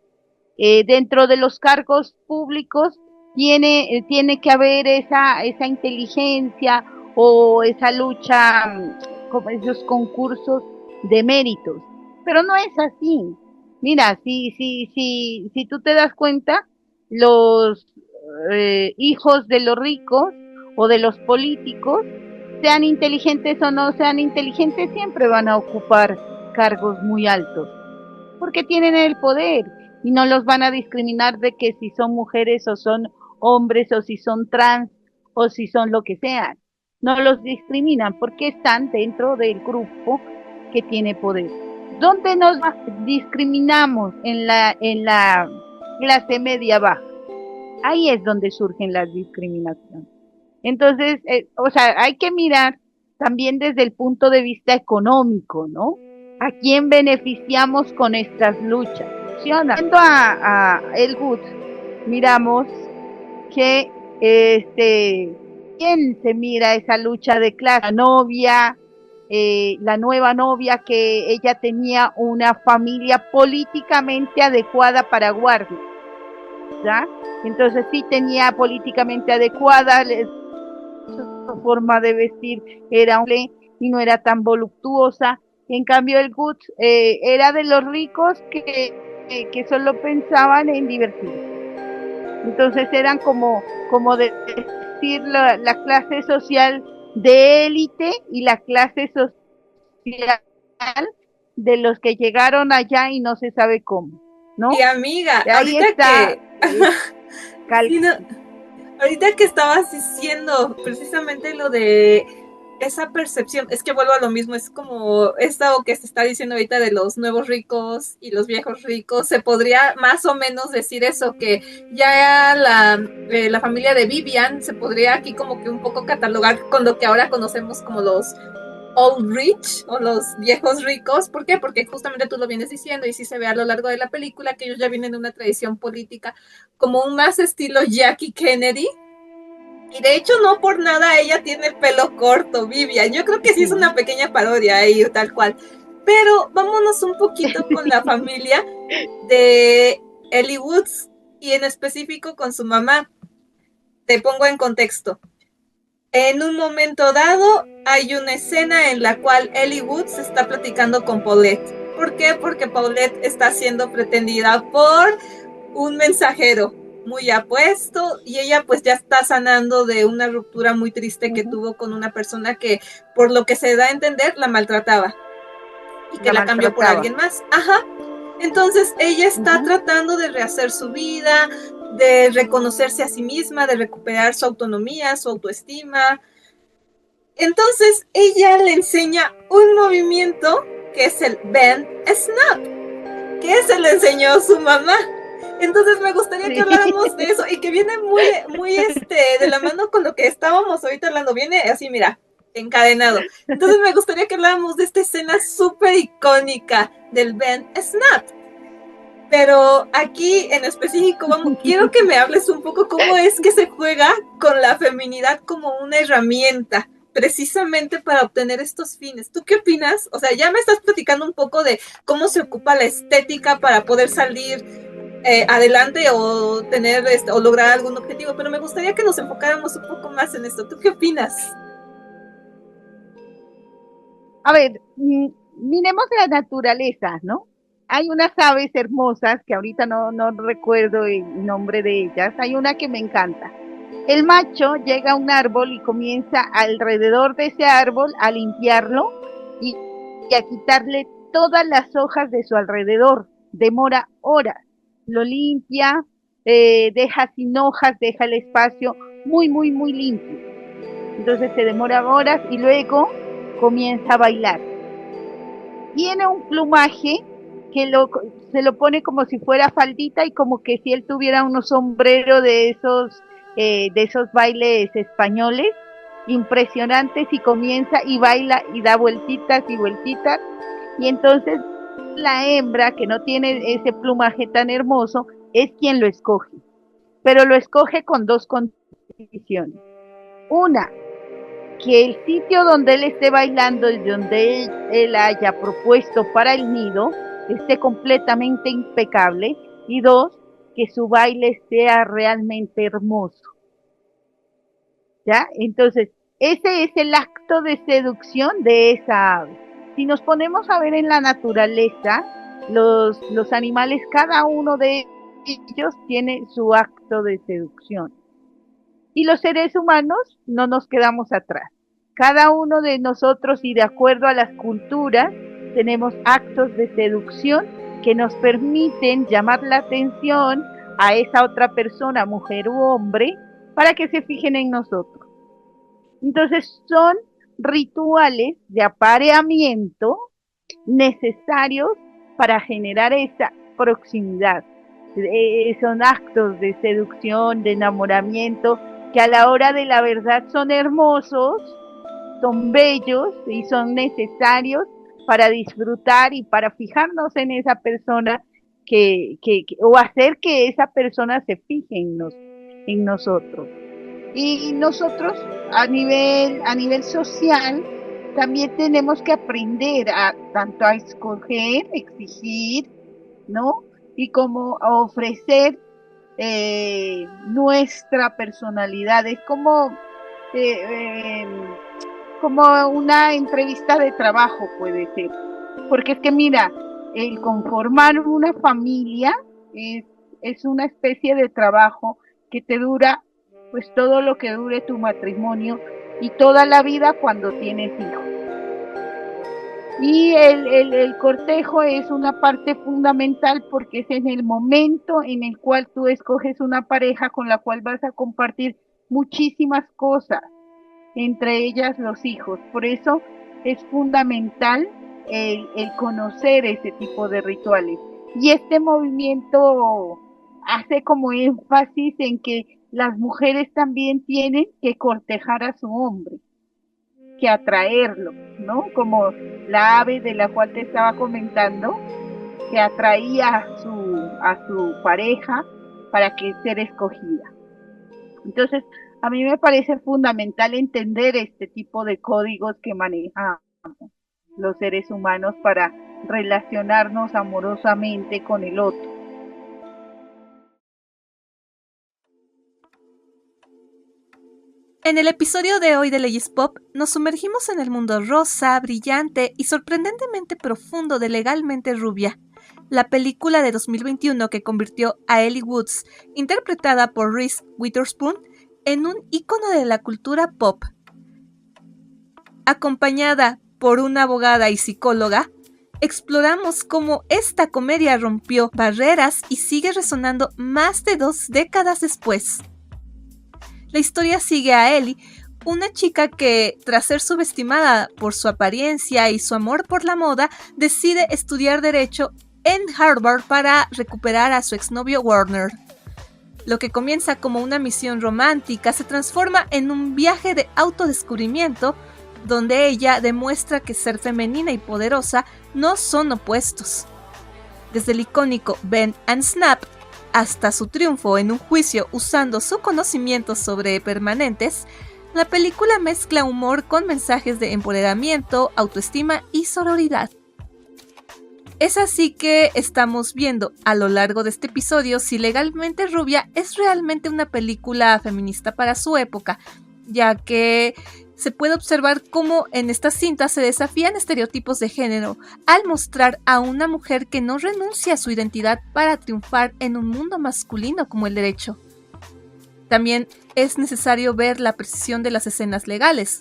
dentro de los cargos públicos tiene que haber esa inteligencia o esa lucha, como esos concursos de méritos. Pero no es así. Mira, si tú te das cuenta, los hijos de los ricos o de los políticos, sean inteligentes o no sean inteligentes, siempre van a ocupar cargos muy altos, porque tienen el poder y no los van a discriminar de que si son mujeres o son hombres o si son trans o si son lo que sean. No los discriminan porque están dentro del grupo que tiene poder. ¿Dónde nos discriminamos? En la clase media baja. Ahí es donde surgen las discriminaciones. Entonces, o sea, hay que mirar también desde el punto de vista económico, ¿no? ¿A quién beneficiamos con estas luchas? Yendo a Elwood, miramos que quién se mira esa lucha de clase, la nueva novia, que ella tenía una familia políticamente adecuada para guardia, ¿ya? Entonces sí tenía políticamente adecuada, su forma de vestir era y no era tan voluptuosa. En cambio, el Good era de los ricos que solo pensaban en divertirse. Entonces eran como decir la clase social de élite y la clase social de los que llegaron allá y no se sabe cómo, Y ¿no? amiga, Ahí está. sí, no, ahorita que estabas diciendo precisamente lo de esa percepción, es que vuelvo a lo mismo, es como esto que se está diciendo ahorita de los nuevos ricos y los viejos ricos, se podría más o menos decir eso, que ya la familia de Vivian se podría aquí como que un poco catalogar con lo que ahora conocemos como los old rich o los viejos ricos. ¿Por qué? Porque justamente tú lo vienes diciendo y sí se ve a lo largo de la película que ellos ya vienen de una tradición política como un más estilo Jackie Kennedy. Y de hecho no por nada ella tiene el pelo corto, Vivian. Yo creo que sí es una pequeña parodia ahí, tal cual. Pero vámonos un poquito con la familia de Ellie Woods y en específico con su mamá. Te pongo en contexto. En un momento dado hay una escena en la cual Ellie Woods está platicando con Paulette. ¿Por qué? Porque Paulette está siendo pretendida por un mensajero muy apuesto y ella pues ya está sanando de una ruptura muy triste que tuvo con una persona que, por lo que se da a entender, la maltrataba y que la cambió por alguien más. Ajá. Entonces ella está tratando de rehacer su vida, de reconocerse a sí misma, de recuperar su autonomía, su autoestima. Entonces ella le enseña un movimiento que es el bend snap, que se le enseñó su mamá. Entonces me gustaría que habláramos de eso y que viene muy de la mano con lo que estábamos ahorita hablando. Viene así, mira, encadenado. Entonces me gustaría que habláramos de esta escena súper icónica del Ben Snap. Pero aquí en específico, quiero que me hables un poco cómo es que se juega con la feminidad como una herramienta precisamente para obtener estos fines. ¿Tú qué opinas? O sea, ya me estás platicando un poco de cómo se ocupa la estética para poder salir adelante o tener o lograr algún objetivo, pero me gustaría que nos enfocáramos un poco más en esto. ¿Tú qué opinas? A ver, miremos la naturaleza, ¿no? Hay unas aves hermosas que ahorita no recuerdo el nombre de ellas. Hay una que me encanta. El macho llega a un árbol y comienza alrededor de ese árbol a limpiarlo y a quitarle todas las hojas de su alrededor. Demora horas. Lo limpia, deja sin hojas, deja el espacio muy limpio. Entonces se demora horas y luego comienza a bailar. Tiene un plumaje que se lo pone como si fuera faldita y como que si él tuviera unos sombreros de esos bailes españoles impresionantes, y comienza y baila y da vueltitas y vueltitas, y entonces la hembra, que no tiene ese plumaje tan hermoso, es quien lo escoge, pero lo escoge con dos condiciones. Una, que el sitio donde él esté bailando y donde él haya propuesto para el nido esté completamente impecable, y dos, que su baile sea realmente hermoso. ¿Ya? Entonces, ese es el acto de seducción de esa ave. Si nos ponemos a ver en la naturaleza, los animales, cada uno de ellos tiene su acto de seducción. Y los seres humanos no nos quedamos atrás. Cada uno de nosotros, y de acuerdo a las culturas, tenemos actos de seducción que nos permiten llamar la atención a esa otra persona, mujer u hombre, para que se fijen en nosotros. Entonces son rituales de apareamiento necesarios para generar esa proximidad. Son actos de seducción, de enamoramiento, que a la hora de la verdad son hermosos, son bellos y son necesarios para disfrutar y para fijarnos en esa persona o hacer que esa persona se fije en nosotros. Y nosotros a nivel social también tenemos que aprender tanto a escoger, exigir, ¿no? Y como a ofrecer nuestra personalidad. Es como una entrevista de trabajo, puede ser. Porque es que mira, el conformar una familia es una especie de trabajo que te dura pues todo lo que dure tu matrimonio y toda la vida cuando tienes hijos. Y el cortejo es una parte fundamental porque es en el momento en el cual tú escoges una pareja con la cual vas a compartir muchísimas cosas, entre ellas los hijos. Por eso es fundamental el conocer ese tipo de rituales. Y este movimiento hace como énfasis en que las mujeres también tienen que cortejar a su hombre, que atraerlo, ¿no? Como la ave de la cual te estaba comentando, que atraía a su pareja para que ser escogida. Entonces, a mí me parece fundamental entender este tipo de códigos que manejamos los seres humanos para relacionarnos amorosamente con el otro. En el episodio de hoy de Leyes Pop, nos sumergimos en el mundo rosa, brillante y sorprendentemente profundo de Legalmente Rubia, la película de 2021 que convirtió a Ellie Woods, interpretada por Reese Witherspoon, en un ícono de la cultura pop. Acompañada por una abogada y psicóloga, exploramos cómo esta comedia rompió barreras y sigue resonando más de 2 décadas después. La historia sigue a Ellie, una chica que, tras ser subestimada por su apariencia y su amor por la moda, decide estudiar Derecho en Harvard para recuperar a su exnovio Warner. Lo que comienza como una misión romántica se transforma en un viaje de autodescubrimiento donde ella demuestra que ser femenina y poderosa no son opuestos. Desde el icónico Bend and Snap hasta su triunfo en un juicio usando su conocimiento sobre permanentes, la película mezcla humor con mensajes de empoderamiento, autoestima y sororidad. Es así que estamos viendo a lo largo de este episodio si Legalmente Rubia es realmente una película feminista para su época, ya que se puede observar cómo en esta cinta se desafían estereotipos de género al mostrar a una mujer que no renuncia a su identidad para triunfar en un mundo masculino como el derecho. También es necesario ver la precisión de las escenas legales,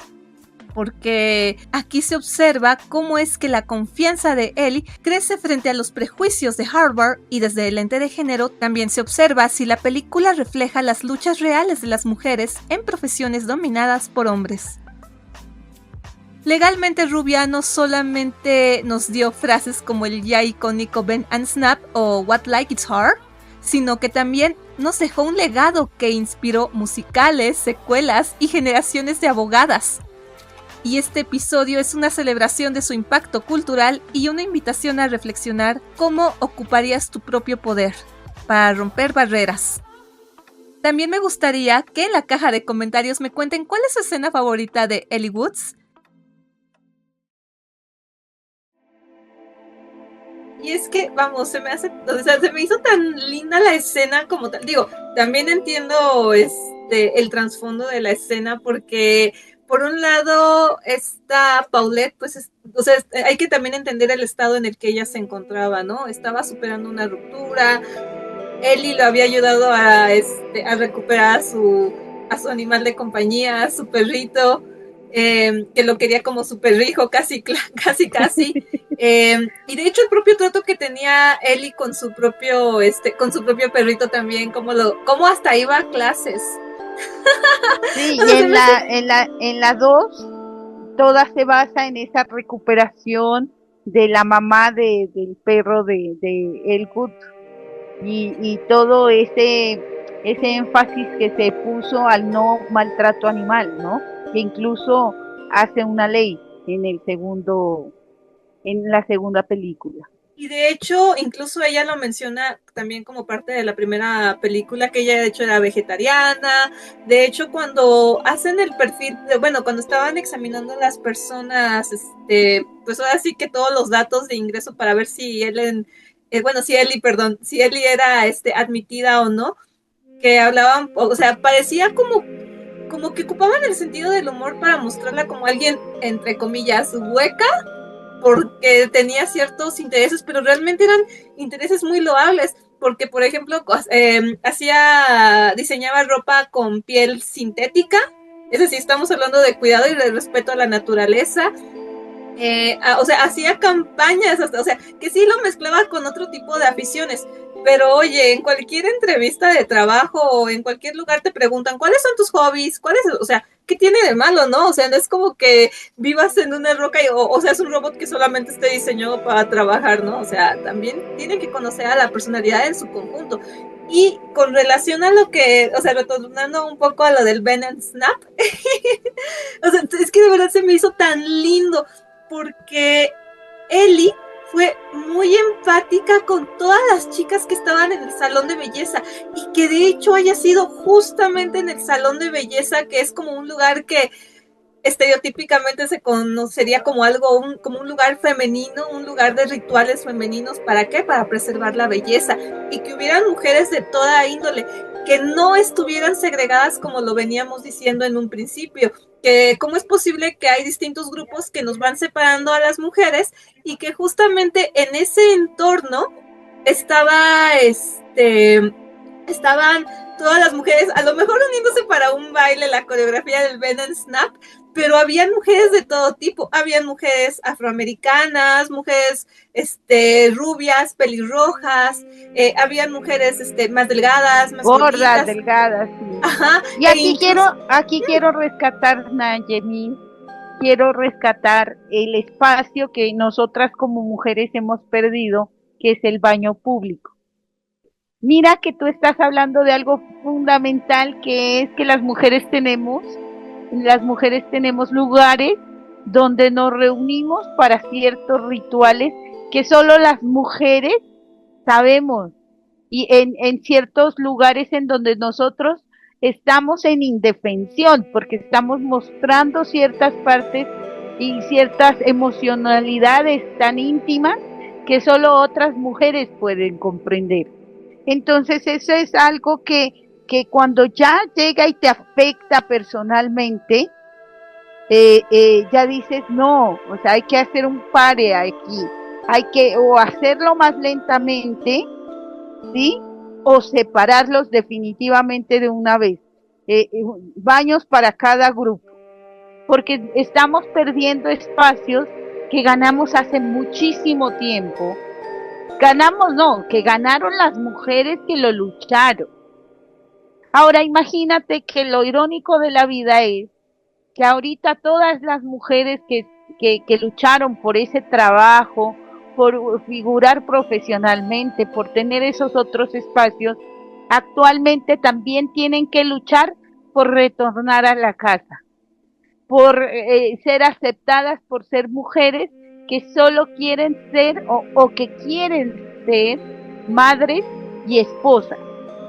porque aquí se observa cómo es que la confianza de Ellie crece frente a los prejuicios de Harvard, y desde el lente de género también se observa si la película refleja las luchas reales de las mujeres en profesiones dominadas por hombres. Legalmente Rubia no solamente nos dio frases como el ya icónico Bend and Snap o What Like It's Hard, sino que también nos dejó un legado que inspiró musicales, secuelas y generaciones de abogadas. Y este episodio es una celebración de su impacto cultural y una invitación a reflexionar cómo ocuparías tu propio poder para romper barreras. También me gustaría que en la caja de comentarios me cuenten cuál es su escena favorita de Ellie Woods. Y es que, vamos, se me hizo tan linda la escena como tal. Digo, también entiendo el trasfondo de la escena, porque por un lado está Paulette, pues, hay que también entender el estado en el que ella se encontraba, ¿no? Estaba superando una ruptura. Ellie lo había ayudado a recuperar a su animal de compañía, a su perrito, que lo quería como su perrijo, casi. Y de hecho el propio trato que tenía Ellie con su propio perrito también, como hasta iba a clases. Sí, y en la 2 toda se basa en esa recuperación de la mamá del perro de Elwood, y todo ese énfasis que se puso al no maltrato animal, ¿no? Que incluso hace una ley en la segunda película. Y de hecho, incluso ella lo menciona también como parte de la primera película, que ella de hecho era vegetariana. De hecho, cuando hacen el perfil, cuando estaban examinando las personas, pues ahora sí que todos los datos de ingreso para ver si Ellie era admitida o no, que hablaban, o sea, parecía como que ocupaban el sentido del humor para mostrarla como alguien, entre comillas, hueca, porque tenía ciertos intereses, pero realmente eran intereses muy loables, porque por ejemplo diseñaba ropa con piel sintética, es decir, estamos hablando de cuidado y de respeto a la naturaleza. Hacía campañas, que sí lo mezclaba con otro tipo de aficiones, pero oye, en cualquier entrevista de trabajo o en cualquier lugar te preguntan ¿cuáles son tus hobbies? ¿Qué tiene de malo, no? O sea, no es como que vivas en una roca o sea, es un robot que solamente esté diseñado para trabajar, ¿no? O sea, también tienen que conocer a la personalidad en su conjunto. Y con relación a lo que, retornando un poco a lo del Bend and Snap, es que de verdad se me hizo tan lindo, porque Ellie fue muy empática con todas las chicas que estaban en el salón de belleza, y que de hecho haya sido justamente en el salón de belleza, que es como un lugar que estereotípicamente se conocería como como un lugar femenino, un lugar de rituales femeninos. ¿Para qué? Para preservar la belleza, y que hubieran mujeres de toda índole, que no estuvieran segregadas como lo veníamos diciendo en un principio, que cómo es posible que hay distintos grupos que nos van separando a las mujeres, y que justamente en ese entorno estaban todas las mujeres, a lo mejor uniéndose para un baile, la coreografía del Bend and Snap, pero habían mujeres de todo tipo, habían mujeres afroamericanas, mujeres rubias, pelirrojas, habían mujeres más delgadas, más gordas, delgadas, sí. Ajá. Y aquí quiero rescatar, Nayemi, quiero rescatar el espacio que nosotras como mujeres hemos perdido que es el baño público. Mira que tú estás hablando de algo fundamental, que es que las mujeres tenemos lugares donde nos reunimos para ciertos rituales que solo las mujeres sabemos, y en ciertos lugares en donde nosotros estamos en indefensión, porque estamos mostrando ciertas partes y ciertas emocionalidades tan íntimas que solo otras mujeres pueden comprender. Entonces eso es algo que cuando ya llega y te afecta personalmente, ya dices, no, o sea, hay que hacer un pare aquí, hay que o hacerlo más lentamente, ¿sí? O separarlos definitivamente de una vez, baños para cada grupo, porque estamos perdiendo espacios que ganamos hace muchísimo tiempo. Ganamos, no, que ganaron las mujeres que lo lucharon. Ahora imagínate que lo irónico de la vida es que ahorita todas las mujeres que lucharon por ese trabajo, por figurar profesionalmente, por tener esos otros espacios, actualmente también tienen que luchar por retornar a la casa, por ser aceptadas, por ser mujeres que solo quieren ser o que quieren ser madres y esposas.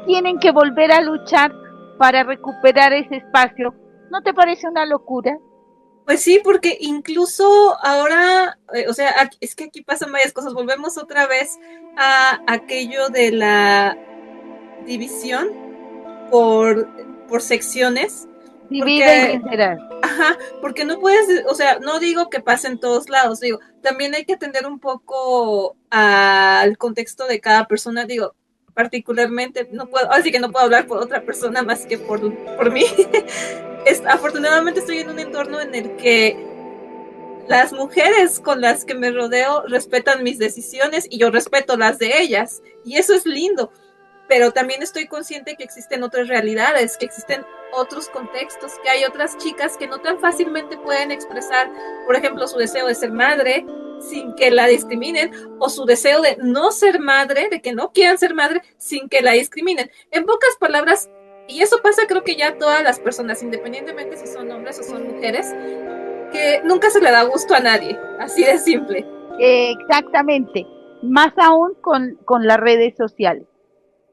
Tienen que volver a luchar para recuperar ese espacio. ¿No te parece una locura? Pues sí, porque incluso ahora, o sea, es que aquí pasan varias cosas. Volvemos otra vez a aquello de la división por secciones. Divide y vencerás. Ajá, porque no puedes, o sea, no digo que pase en todos lados, digo, también hay que atender un poco al contexto de cada persona, digo, particularmente, no puedo, así que no puedo hablar por otra persona más que por mí. Afortunadamente estoy en un entorno en el que las mujeres con las que me rodeo respetan mis decisiones y yo respeto las de ellas, y eso es lindo. Pero también estoy consciente que existen otras realidades, que existen otros contextos, que hay otras chicas que no tan fácilmente pueden expresar, por ejemplo, su deseo de ser madre sin que la discriminen, o su deseo de no ser madre, de que no quieran ser madre sin que la discriminen. En pocas palabras, y eso pasa creo que ya a todas las personas, independientemente si son hombres o son mujeres, que nunca se le da gusto a nadie, así de simple. Exactamente, más aún con las redes sociales.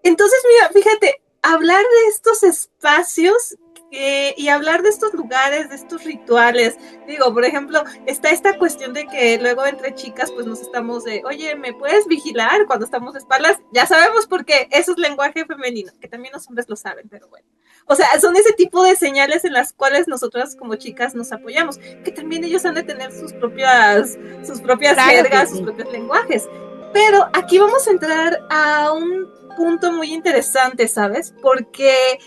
Entonces, mira, fíjate, hablar de estos espacios y hablar de estos lugares, de estos rituales, digo, por ejemplo, está esta cuestión de que luego entre chicas pues nos estamos de, oye, ¿me puedes vigilar cuando estamos de espaldas? Ya sabemos por qué, eso es lenguaje femenino, que también los hombres lo saben, pero bueno. O sea, son ese tipo de señales en las cuales nosotras como chicas nos apoyamos, que también ellos han de tener sus propias claro, jergas, sus propios lenguajes. Pero aquí vamos a entrar a un punto muy interesante, ¿sabes? Porque,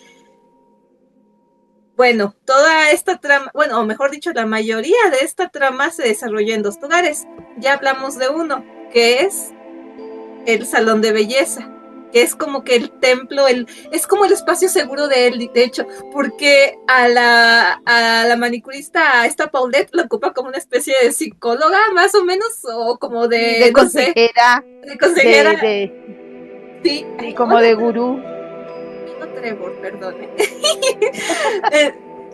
bueno, toda esta trama, bueno, o mejor dicho, la mayoría de esta trama se desarrolla en dos lugares. Ya hablamos de uno, que es el salón de belleza, que es como que el templo, es como el espacio seguro de él, de hecho, porque a la manicurista, a esta Paulette, la ocupa como una especie de psicóloga, más o menos, o como de consejera. De consejera. Sí, como de gurú. Trevor, perdone.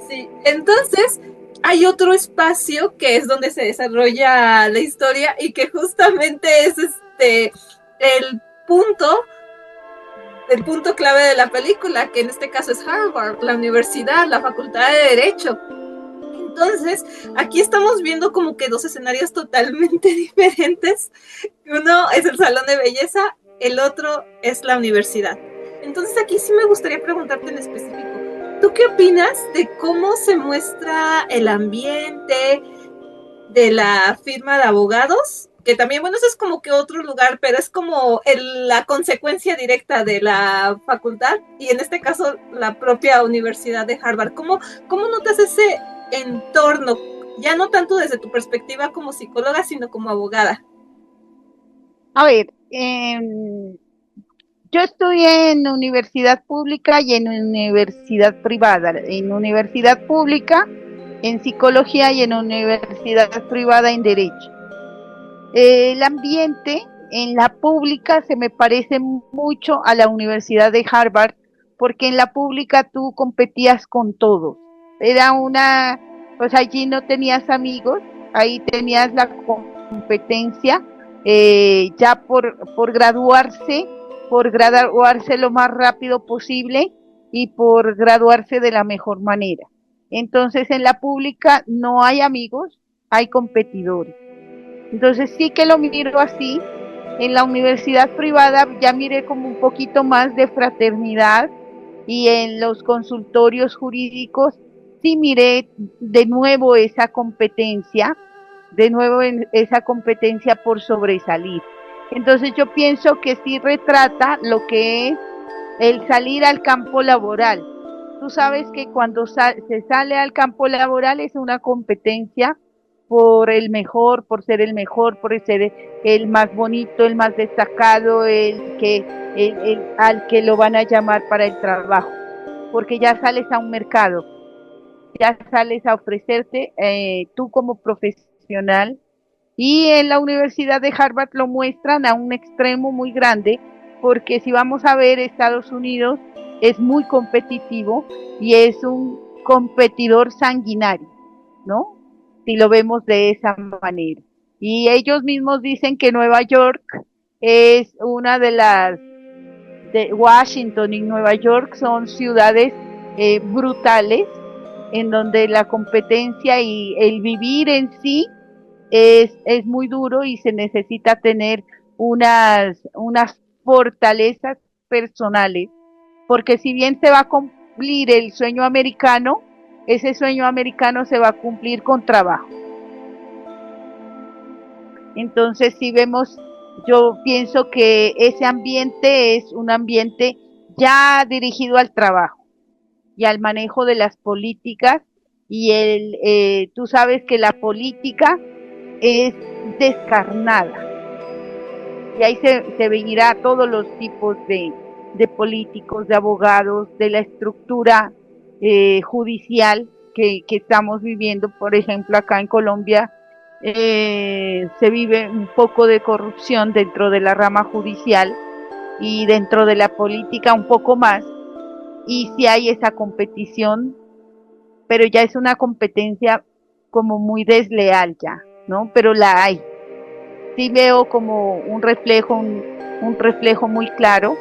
Sí, entonces hay otro espacio que es donde se desarrolla la historia y que justamente es el punto clave de la película, que en este caso es Harvard, la universidad, la facultad de Derecho. Entonces, aquí estamos viendo como que dos escenarios totalmente diferentes. Uno es el salón de belleza, el otro es la universidad. Entonces, aquí sí me gustaría preguntarte en específico, ¿tú qué opinas de cómo se muestra el ambiente de la firma de abogados? Que también, bueno, eso es como que otro lugar, pero es como la consecuencia directa de la facultad y en este caso la propia Universidad de Harvard. ¿Cómo notas ese entorno? Ya no tanto desde tu perspectiva como psicóloga, sino como abogada. A ver, yo estudié en universidad pública y en universidad privada. En universidad pública, en psicología, y en universidad privada, en derecho. El ambiente en la pública se me parece mucho a la Universidad de Harvard, porque en la pública tú competías con todos. Era una, pues allí no tenías amigos, ahí tenías la competencia ya por graduarse lo más rápido posible y por graduarse de la mejor manera. Entonces en la pública no hay amigos, hay competidores. Entonces sí que lo miro así. En la universidad privada ya miré como un poquito más de fraternidad, y en los consultorios jurídicos sí miré de nuevo esa competencia por sobresalir. Entonces yo pienso que sí retrata lo que es el salir al campo laboral. Tú sabes que cuando se sale al campo laboral es una competencia por el mejor, por ser el mejor, por ser el más bonito, el más destacado, al que lo van a llamar para el trabajo, porque ya sales a un mercado, ya sales a ofrecerte tú como profesional. Y en la Universidad de Harvard lo muestran a un extremo muy grande, porque si vamos a ver, Estados Unidos es muy competitivo y es un competidor sanguinario, ¿no? Si lo vemos de esa manera. Y ellos mismos dicen que Nueva York es una de Washington y Nueva York son ciudades brutales, en donde la competencia y el vivir en sí es muy duro, y se necesita tener unas fortalezas personales, porque si bien se va a cumplir el sueño americano, ese sueño americano se va a cumplir con trabajo. Entonces, si vemos, yo pienso que ese ambiente es un ambiente ya dirigido al trabajo y al manejo de las políticas, y tú sabes que la política es descarnada, y ahí se veirá todos los tipos de políticos, de abogados, de la estructura judicial que estamos viviendo. Por ejemplo, acá en Colombia se vive un poco de corrupción dentro de la rama judicial, y dentro de la política un poco más, y sí hay esa competición, pero ya es una competencia como muy desleal ya, ¿no? Pero la hay. Sí veo como un reflejo muy claro,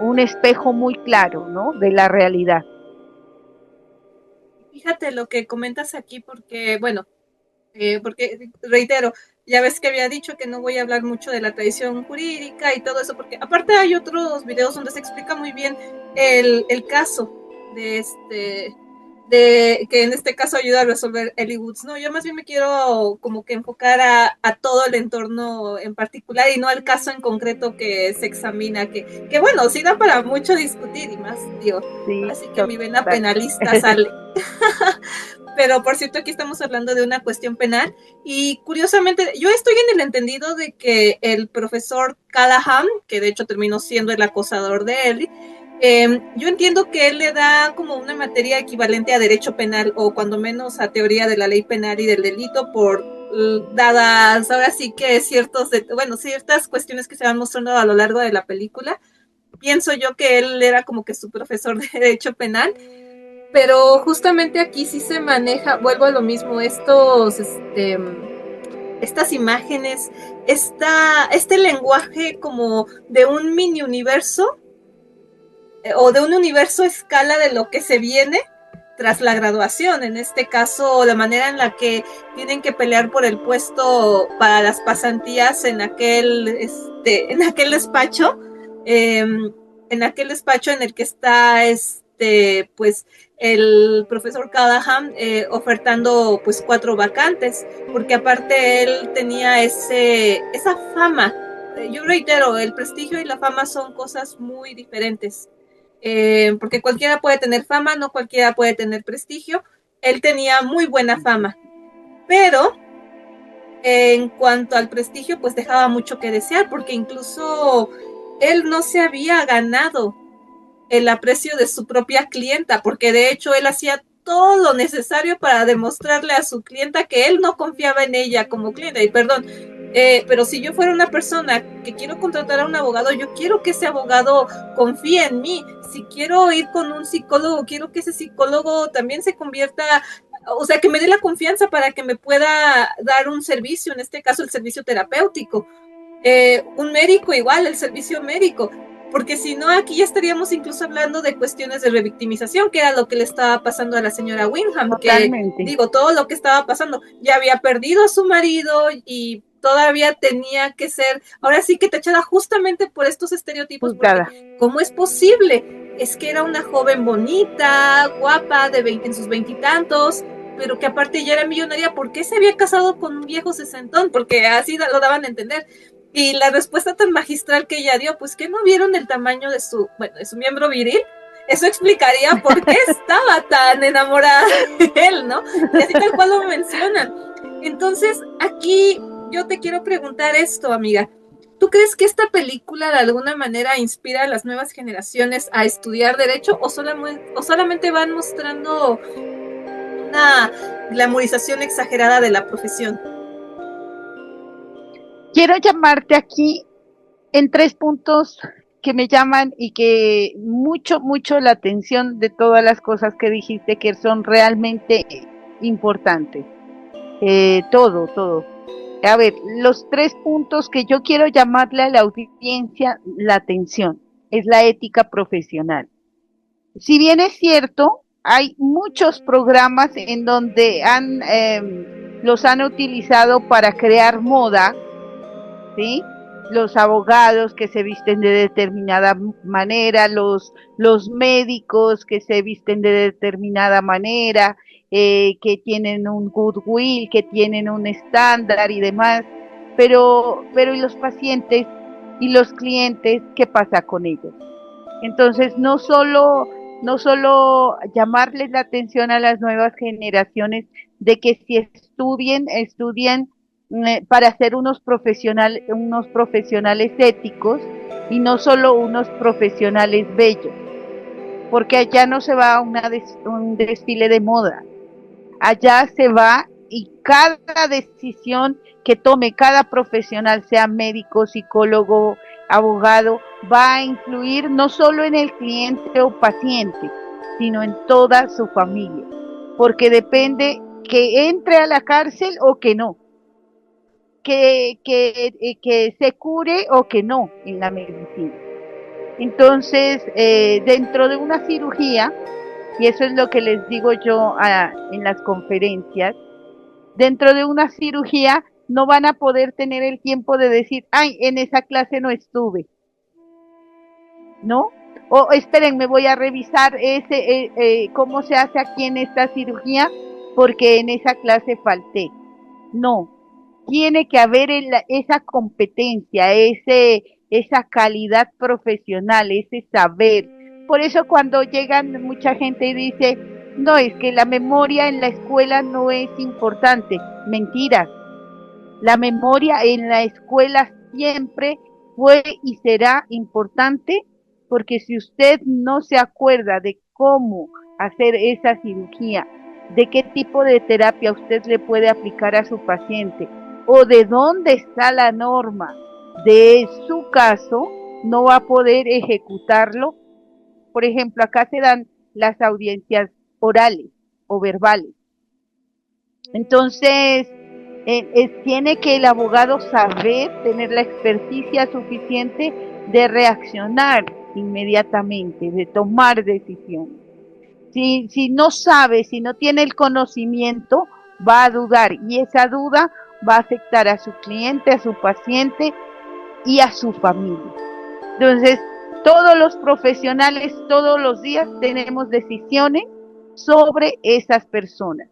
un espejo muy claro, ¿no? De la realidad. Fíjate lo que comentas aquí, porque, bueno, porque reitero, ya ves que había dicho que no voy a hablar mucho de la tradición jurídica y todo eso, porque aparte hay otros videos donde se explica muy bien el caso de que en este caso ayuda a resolver Ellie Woods, ¿no? Yo más bien me quiero como que enfocar a todo el entorno en particular y no al caso en concreto que se examina, que bueno, sí da para mucho discutir y más, digo, Sí, así que mi vena penalista sale. Pero por cierto, aquí estamos hablando de una cuestión penal, y curiosamente yo estoy en el entendido de que el profesor Callahan, que de hecho terminó siendo el acosador de Ellie, yo entiendo que él le da como una materia equivalente a derecho penal, o cuando menos a teoría de la ley penal y del delito, por dadas ahora sí que ciertas cuestiones que se van mostrando a lo largo de la película. Pienso yo que él era como que su profesor de derecho penal, pero justamente aquí sí se maneja, vuelvo a lo mismo, estas imágenes, este lenguaje como de un mini universo, o de un universo a escala de lo que se viene tras la graduación. En este caso, la manera en la que tienen que pelear por el puesto para las pasantías en aquel despacho, en aquel despacho en el que está pues el profesor Callahan ofertando pues 4 vacantes, porque aparte él tenía esa fama. Yo reitero, el prestigio y la fama son cosas muy diferentes, porque cualquiera puede tener fama, no cualquiera puede tener prestigio. Él tenía muy buena fama, pero en cuanto al prestigio, pues dejaba mucho que desear, porque incluso él no se había ganado el aprecio de su propia clienta, porque de hecho él hacía todo lo necesario para demostrarle a su clienta que él no confiaba en ella como clienta. Y perdón, Pero si yo fuera una persona que quiero contratar a un abogado, yo quiero que ese abogado confíe en mí. Si quiero ir con un psicólogo, quiero que ese psicólogo también se convierta, o sea, que me dé la confianza para que me pueda dar un servicio, en este caso el servicio terapéutico. Un médico igual, el servicio médico, porque si no aquí ya estaríamos incluso hablando de cuestiones de revictimización, que era lo que le estaba pasando a la señora Wyndham. Totalmente. Que digo, todo lo que estaba pasando, ya había perdido a su marido y todavía tenía que ser, ahora sí que tachada justamente por estos estereotipos, porque ¿cómo es posible? Es que era una joven bonita, guapa, en sus veintitantos, pero que aparte ya era millonaria. ¿Por qué se había casado con un viejo sesentón? Porque así lo daban a entender. Y la respuesta tan magistral que ella dio, pues que no vieron el tamaño de su miembro viril. Eso explicaría por qué estaba tan enamorada de él, ¿no? Y así tal cual lo mencionan. Entonces, aquí yo te quiero preguntar esto, amiga. ¿Tú crees que esta película de alguna manera inspira a las nuevas generaciones a estudiar derecho o solamente van mostrando una glamorización exagerada de la profesión? Quiero llamarte aquí en 3 puntos que me llaman y que mucho la atención de todas las cosas que dijiste que son realmente importantes. Todo. A ver, los 3 puntos que yo quiero llamarle a la audiencia la atención es la ética profesional. Si bien es cierto, hay muchos programas en donde los han utilizado para crear moda, ¿sí? Los abogados que se visten de determinada manera, los médicos que se visten de determinada manera, que tienen un goodwill, que tienen un estándar y demás, pero ¿y los pacientes y los clientes, qué pasa con ellos? Entonces, no solo llamarles la atención a las nuevas generaciones de que si estudien para ser unos profesionales éticos y no solo unos profesionales bellos, porque allá no se va a un desfile de moda, allá se va y cada decisión que tome cada profesional, sea médico, psicólogo, abogado, va a influir no solo en el cliente o paciente, sino en toda su familia, porque depende que entre a la cárcel o que no, que se cure o que no en la medicina. Entonces, dentro de una cirugía, y eso es lo que les digo yo en las conferencias, dentro de una cirugía no van a poder tener el tiempo de decir, ay, en esa clase no estuve, ¿no? O esperen, voy a revisar cómo se hace aquí en esta cirugía, porque en esa clase falté. No, tiene que haber esa competencia, esa calidad profesional, ese saber. Por eso cuando llegan mucha gente y dice, no, es que la memoria en la escuela no es importante. Mentira. La memoria en la escuela siempre fue y será importante, porque si usted no se acuerda de cómo hacer esa cirugía, de qué tipo de terapia usted le puede aplicar a su paciente, o de dónde está la norma de su caso, no va a poder ejecutarlo. Por ejemplo, acá se dan las audiencias orales o verbales. Entonces, tiene que el abogado saber, tener la experticia suficiente de reaccionar inmediatamente, de tomar decisiones. Si no sabe, si no tiene el conocimiento, va a dudar, y esa duda va a afectar a su cliente, a su paciente y a su familia. Entonces, todos los profesionales, todos los días tenemos decisiones sobre esas personas.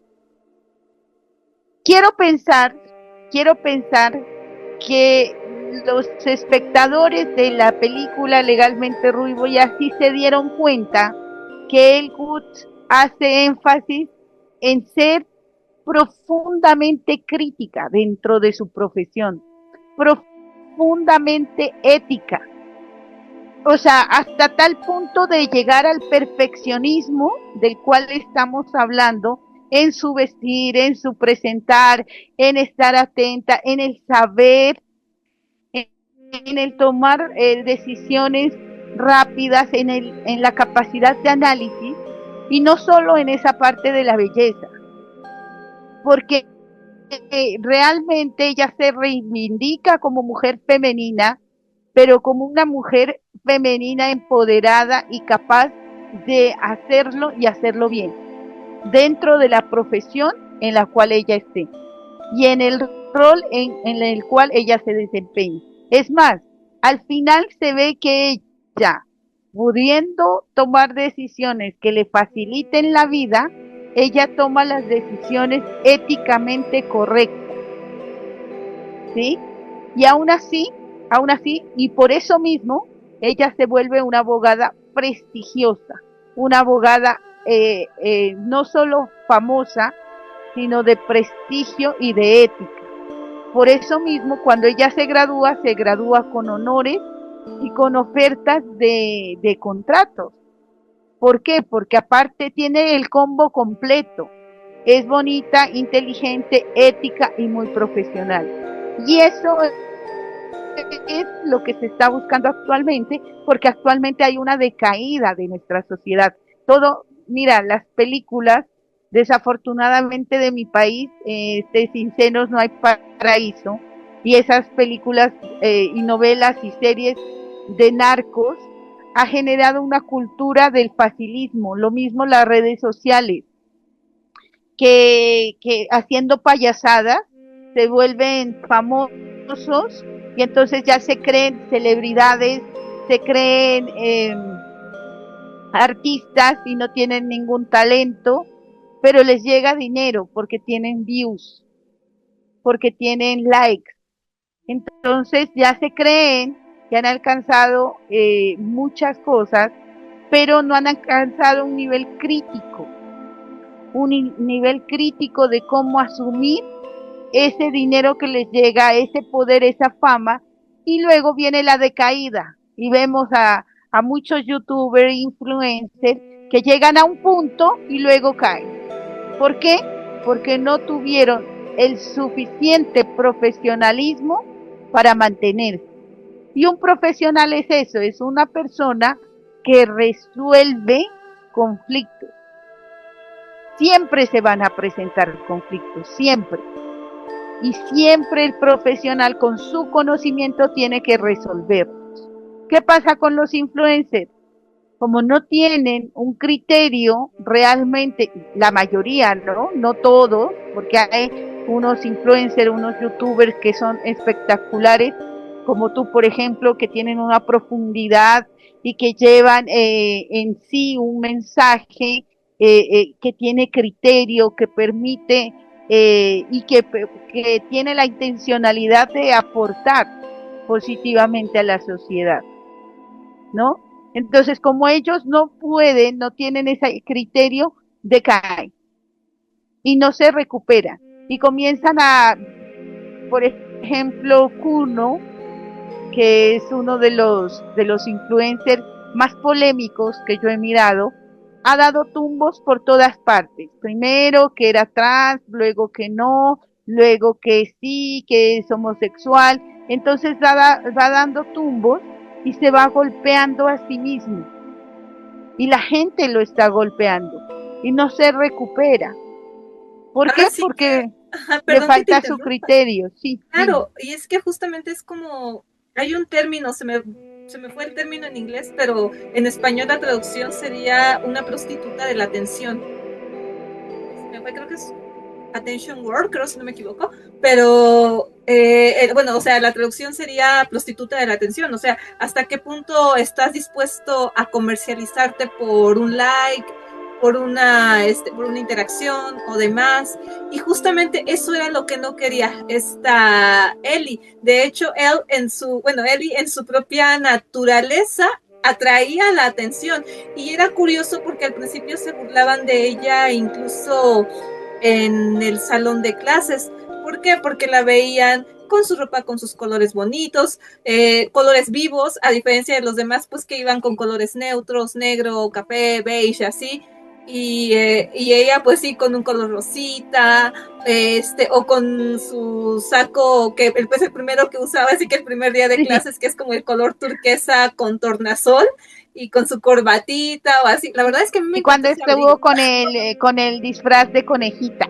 Quiero pensar que los espectadores de la película Legalmente Rubio ya sí se dieron cuenta que Elle Woods hace énfasis en ser profundamente crítica dentro de su profesión, profundamente ética. O sea, hasta tal punto de llegar al perfeccionismo del cual estamos hablando, en su vestir, en su presentar, en estar atenta, en el saber, en el tomar decisiones rápidas, en la capacidad de análisis, y no solo en esa parte de la belleza, porque realmente ella se reivindica como mujer femenina, pero como una mujer femenina empoderada y capaz de hacerlo y hacerlo bien, dentro de la profesión en la cual ella esté y en el rol en el cual ella se desempeña. Es más, al final se ve que ella, pudiendo tomar decisiones que le faciliten la vida, ella toma las decisiones éticamente correctas, ¿sí? Y aún así, y por eso mismo, ella se vuelve una abogada prestigiosa, una abogada no solo famosa, sino de prestigio y de ética. Por eso mismo, cuando ella se gradúa con honores y con ofertas de contratos. ¿Por qué? Porque aparte tiene el combo completo. Es bonita, inteligente, ética y muy profesional. Y eso es lo que se está buscando actualmente, porque actualmente hay una decaída de nuestra sociedad. Todo, mira, las películas, desafortunadamente de mi país, sin senos no hay paraíso, y esas películas y novelas y series de narcos ha generado una cultura del facilismo, lo mismo las redes sociales, que haciendo payasadas se vuelven famosos y entonces ya se creen celebridades, se creen artistas y no tienen ningún talento, pero les llega dinero porque tienen views, porque tienen likes. Entonces ya se creen que han alcanzado muchas cosas, pero no han alcanzado un nivel crítico, nivel crítico de cómo asumir ese dinero que les llega, ese poder, esa fama, y luego viene la decaída y vemos a muchos youtubers, influencers, que llegan a un punto y luego caen. ¿Por qué? Porque no tuvieron el suficiente profesionalismo para mantenerse. Y un profesional es eso, es una persona que resuelve conflictos. Siempre se van a presentar conflictos, siempre. Y siempre el profesional con su conocimiento tiene que resolverlos. ¿Qué pasa con los influencers? Como no tienen un criterio realmente, la mayoría, ¿no? No todos, porque hay unos influencers, unos youtubers que son espectaculares, como tú, por ejemplo, que tienen una profundidad y que llevan en sí un mensaje que tiene criterio, que permite y que tiene la intencionalidad de aportar positivamente a la sociedad, ¿no? Entonces, como ellos no pueden, no tienen ese criterio, decaen y no se recuperan. Y comienzan a, por ejemplo, Kuno, que es uno de los influencers más polémicos que yo he mirado, ha dado tumbos por todas partes. Primero que era trans, luego que no, luego que sí, que es homosexual. Entonces va dando tumbos y se va golpeando a sí mismo. Y la gente lo está golpeando y no se recupera. ¿Por qué? Ahora sí Porque le perdón que te falta su interrumpa. criterio, sí. Dime. Claro, y es que justamente es como, hay un término, se me fue el término en inglés, pero en español la traducción sería una prostituta de la atención. Se me fue, creo que es Attention World, creo si no me equivoco, pero bueno, o sea, la traducción sería prostituta de la atención, o sea, hasta qué punto estás dispuesto a comercializarte por un like, por una interacción o demás, y justamente eso era lo que no quería esta Ellie. De hecho, Ellie en su propia naturaleza atraía la atención, y era curioso porque al principio se burlaban de ella, incluso en el salón de clases. ¿Por qué? Porque la veían con su ropa, con sus colores bonitos, colores vivos, a diferencia de los demás, pues que iban con colores neutros, negro, café, beige, así. y ella pues sí con un color rosita, o con su saco que pues el primero que usaba, así que el primer día de Sí. clases, que es como el color turquesa con tornasol y con su corbatita o así. La verdad es que a mí me Y cuando encanta ese abrigo. estuvo con el disfraz de conejita,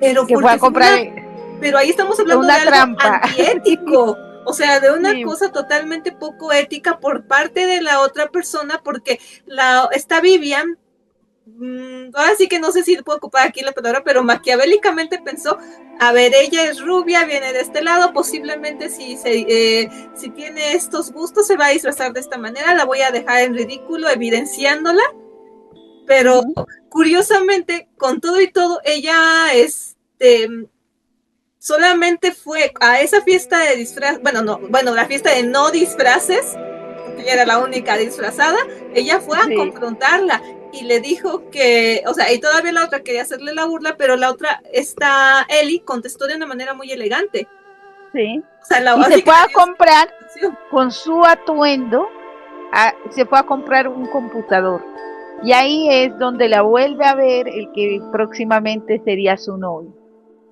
Pero que fue a porque fue comprar pero ahí estamos hablando de una algo trampa. antiético, o sea, de una Sí, cosa totalmente poco ética por parte de la otra persona, porque esta Vivian, ahora sí que no sé si puedo ocupar aquí la palabra, pero maquiavélicamente pensó, a ver, ella es rubia, viene de este lado, posiblemente si tiene estos gustos se va a disfrazar de esta manera, la voy a dejar en ridículo, evidenciándola, pero curiosamente, con todo y todo, ella solamente fue a esa fiesta de disfraz, la fiesta de no disfraces, porque ella era la única disfrazada, ella fue a sí, confrontarla y le dijo que, o sea, y todavía la otra quería hacerle la burla, pero la otra, esta Ellie, contestó de una manera muy elegante. sí. O sea, Y se así que fue le a dio su comprar atención. con su atuendo, se fue a comprar un computador. Y ahí es donde la vuelve a ver el que próximamente sería su novio.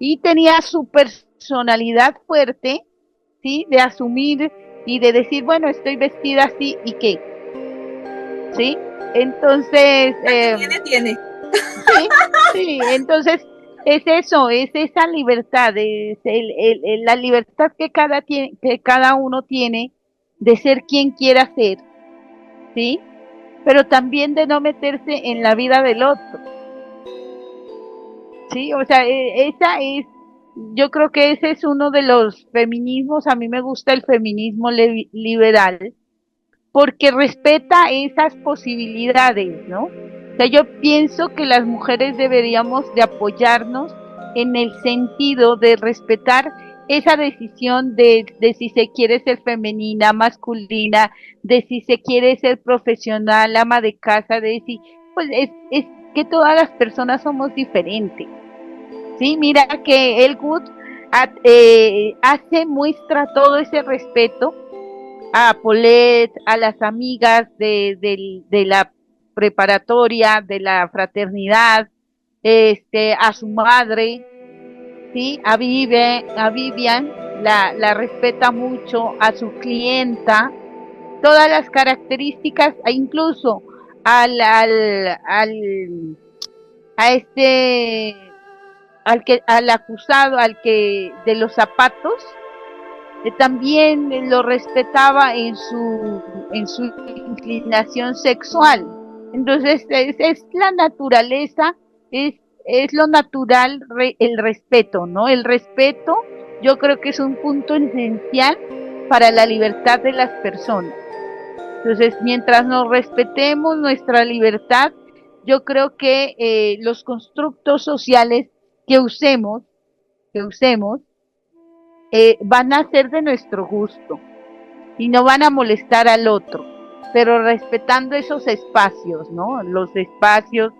Y tenía su personalidad fuerte, ¿sí? De asumir y de decir, bueno, estoy vestida así y qué, ¿sí? Entonces, La que tiene. sí, sí, entonces es eso, es esa libertad, es la libertad que cada uno tiene de ser quien quiera ser, ¿sí? Pero también de no meterse en la vida del otro, ¿sí? O sea, yo creo que ese es uno de los feminismos, a mí me gusta el feminismo liberal, porque respeta esas posibilidades, ¿no? O sea, yo pienso que las mujeres deberíamos de apoyarnos en el sentido de respetar esa decisión de si se quiere ser femenina, masculina, de si se quiere ser profesional, ama de casa, de si, pues es que todas las personas somos diferentes. Sí, mira que el Good muestra todo ese respeto a Paulette, a las amigas de la preparatoria, de la fraternidad, a su madre, sí, a Vivian, la respeta mucho, a su clienta, todas las características, e incluso al, al, al, a al acusado, al que de los zapatos, también lo respetaba en su inclinación sexual. Entonces es la naturaleza, es, es lo natural el respeto, ¿no? El respeto yo creo que es un punto esencial para la libertad de las personas. Entonces, mientras nos respetemos nuestra libertad, yo creo que los constructos sociales que usemos, que usemos, van a ser de nuestro gusto y no van a molestar al otro, pero respetando esos espacios, ¿no? Los espacios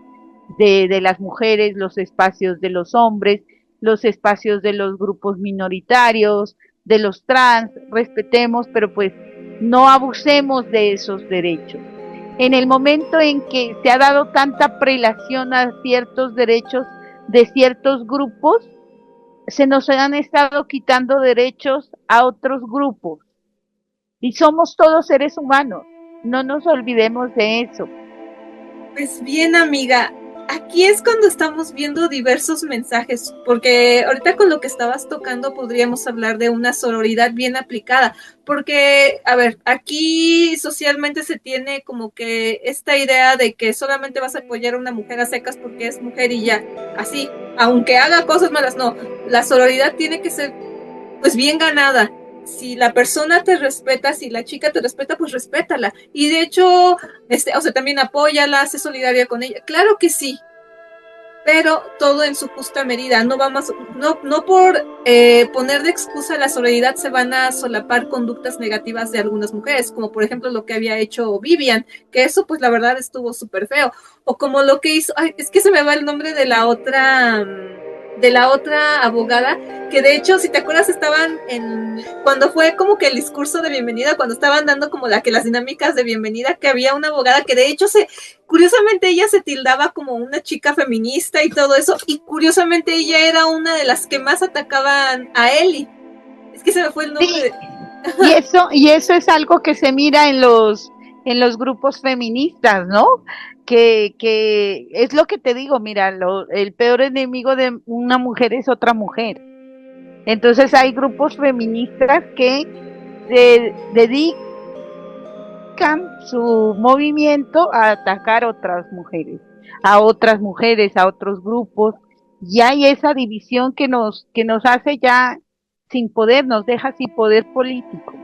de las mujeres, los espacios de los hombres, los espacios de los grupos minoritarios, de los trans, respetemos, pero pues no abusemos de esos derechos. En el momento en que se ha dado tanta prelación a ciertos derechos de ciertos grupos, se nos han estado quitando derechos a otros grupos. Y somos todos seres humanos. No nos olvidemos de eso. Pues bien, amiga, aquí es cuando estamos viendo diversos mensajes, porque ahorita con lo que estabas tocando podríamos hablar de una sororidad bien aplicada, porque, a ver, aquí socialmente se tiene como que esta idea de que solamente vas a apoyar a una mujer a secas porque es mujer y ya, así, aunque haga cosas malas, no, la sororidad tiene que ser pues bien ganada. Si la persona te respeta, si la chica te respeta, pues respétala. Y de hecho, o sea, también apóyala, sé solidaria con ella. Claro que sí, pero todo en su justa medida. No por poner de excusa la solidaridad se van a solapar conductas negativas de algunas mujeres, como por ejemplo lo que había hecho Vivian, que eso pues la verdad estuvo súper feo. O como lo que hizo, ay, es que se me va el nombre de la otra, de la otra abogada, que de hecho, si te acuerdas, estaban cuando fue como que el discurso de bienvenida, cuando estaban dando como las dinámicas de bienvenida, que había una abogada que de hecho curiosamente ella se tildaba como una chica feminista y todo eso, y curiosamente ella era una de las que más atacaban a Ellie. Es que se me fue el nombre. Sí. Y eso es algo que se mira en los grupos feministas, ¿no? Que es lo que te digo, mira, el peor enemigo de una mujer es otra mujer. Entonces hay grupos feministas que se dedican su movimiento a atacar a otras mujeres, a otros grupos, y hay esa división que nos hace ya sin poder, nos deja sin poder político,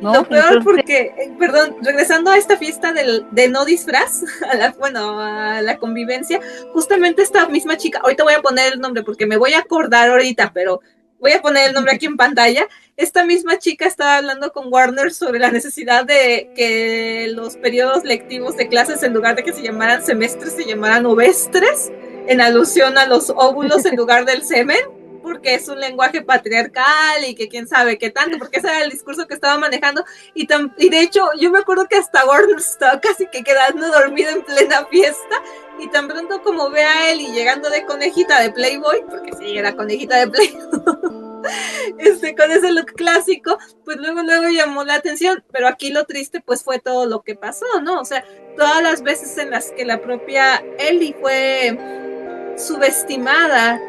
¿no? Lo peor Entonces, porque, perdón, regresando a esta fiesta de no disfraz, a la convivencia, justamente esta misma chica, ahorita voy a poner el nombre porque me voy a acordar ahorita, pero voy a poner el nombre aquí en pantalla. Esta misma chica estaba hablando con Warner sobre la necesidad de que los periodos lectivos de clases, en lugar de que se llamaran semestres, se llamaran ovestres, en alusión a los óvulos en lugar del semen, porque es un lenguaje patriarcal y que quién sabe qué tanto, porque ese era el discurso que estaba manejando, y de hecho yo me acuerdo que hasta Warner estaba casi que quedando dormido en plena fiesta, y tan pronto como ve a él y llegando de conejita de Playboy, porque sí, era conejita de Playboy, con ese look clásico, pues luego llamó la atención, pero aquí lo triste pues fue todo lo que pasó, ¿no? O sea, todas las veces en las que la propia Ellie fue subestimada,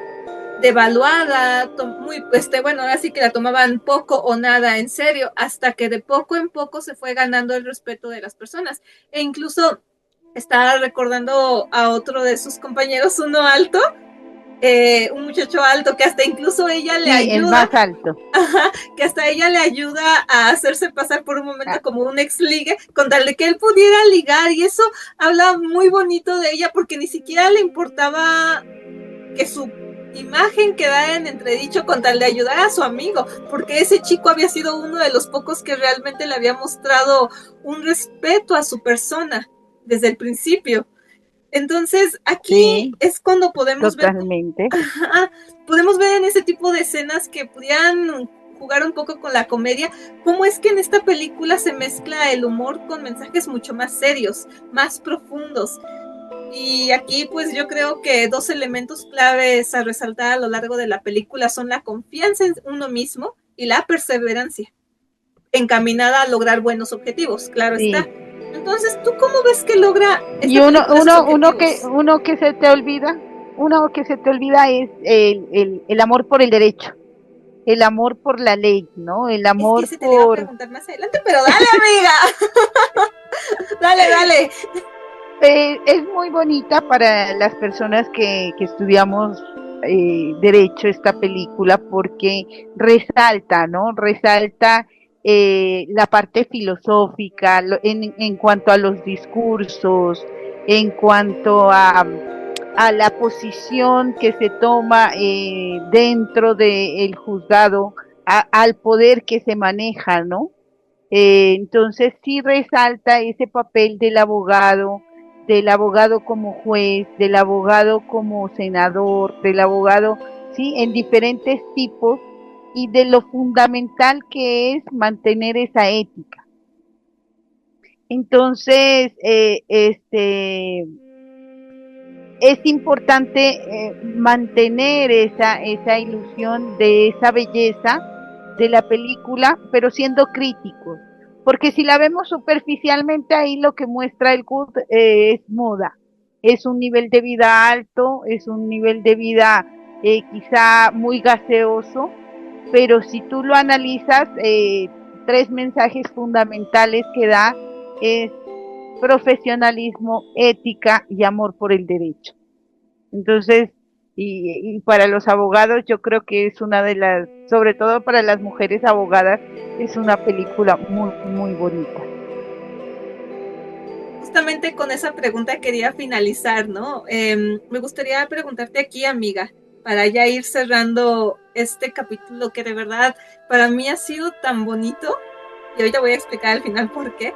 devaluada, bueno, ahora sí que la tomaban poco o nada en serio, hasta que de poco en poco se fue ganando el respeto de las personas. E incluso estaba recordando a otro de sus compañeros, uno alto, un muchacho alto, que hasta incluso ella le ayuda. El más alto. Ajá, que hasta ella le ayuda a hacerse pasar por un momento como un ex ligue, con tal de que él pudiera ligar, y eso habla muy bonito de ella, porque ni siquiera le importaba que su imagen quedara en entredicho con tal de ayudar a su amigo, porque ese chico había sido uno de los pocos que realmente le había mostrado un respeto a su persona desde el principio. Entonces aquí sí, es cuando podemos totalmente ver, podemos ver en ese tipo de escenas que pudieran jugar un poco con la comedia, cómo es que en esta película se mezcla el humor con mensajes mucho más serios, más profundos. Y aquí pues yo creo que dos elementos claves a resaltar a lo largo de la película son la confianza en uno mismo y la perseverancia, encaminada a lograr buenos objetivos, claro sí. Está. Entonces, ¿tú cómo ves que logra y uno que se te olvida, es el amor por el derecho, el amor por la ley, ¿no? El amor es que se te iba a preguntar más adelante, pero dale, amiga. dale. Es muy bonita para las personas que estudiamos derecho esta película, porque resalta, ¿no? Resalta la parte filosófica en cuanto a los discursos, en cuanto a la posición que se toma dentro del juzgado, al poder que se maneja, ¿no? Entonces sí resalta ese papel del abogado como juez, del abogado como senador, del abogado, sí, en diferentes tipos, y de lo fundamental que es mantener esa ética. Entonces, es importante mantener esa ilusión de esa belleza de la película, pero siendo críticos, porque si la vemos superficialmente, ahí lo que muestra el Good es moda, es un nivel de vida alto, es un nivel de vida quizá muy gaseoso, pero si tú lo analizas, 3 mensajes fundamentales que da es profesionalismo, ética y amor por el derecho. Entonces, y para los abogados, yo creo que es una de las, sobre todo para las mujeres abogadas, es una película muy, muy bonita. Justamente con esa pregunta quería finalizar, ¿no? Me gustaría preguntarte aquí, amiga, para ya ir cerrando este capítulo que de verdad para mí ha sido tan bonito, y ahorita voy a explicar al final por qué,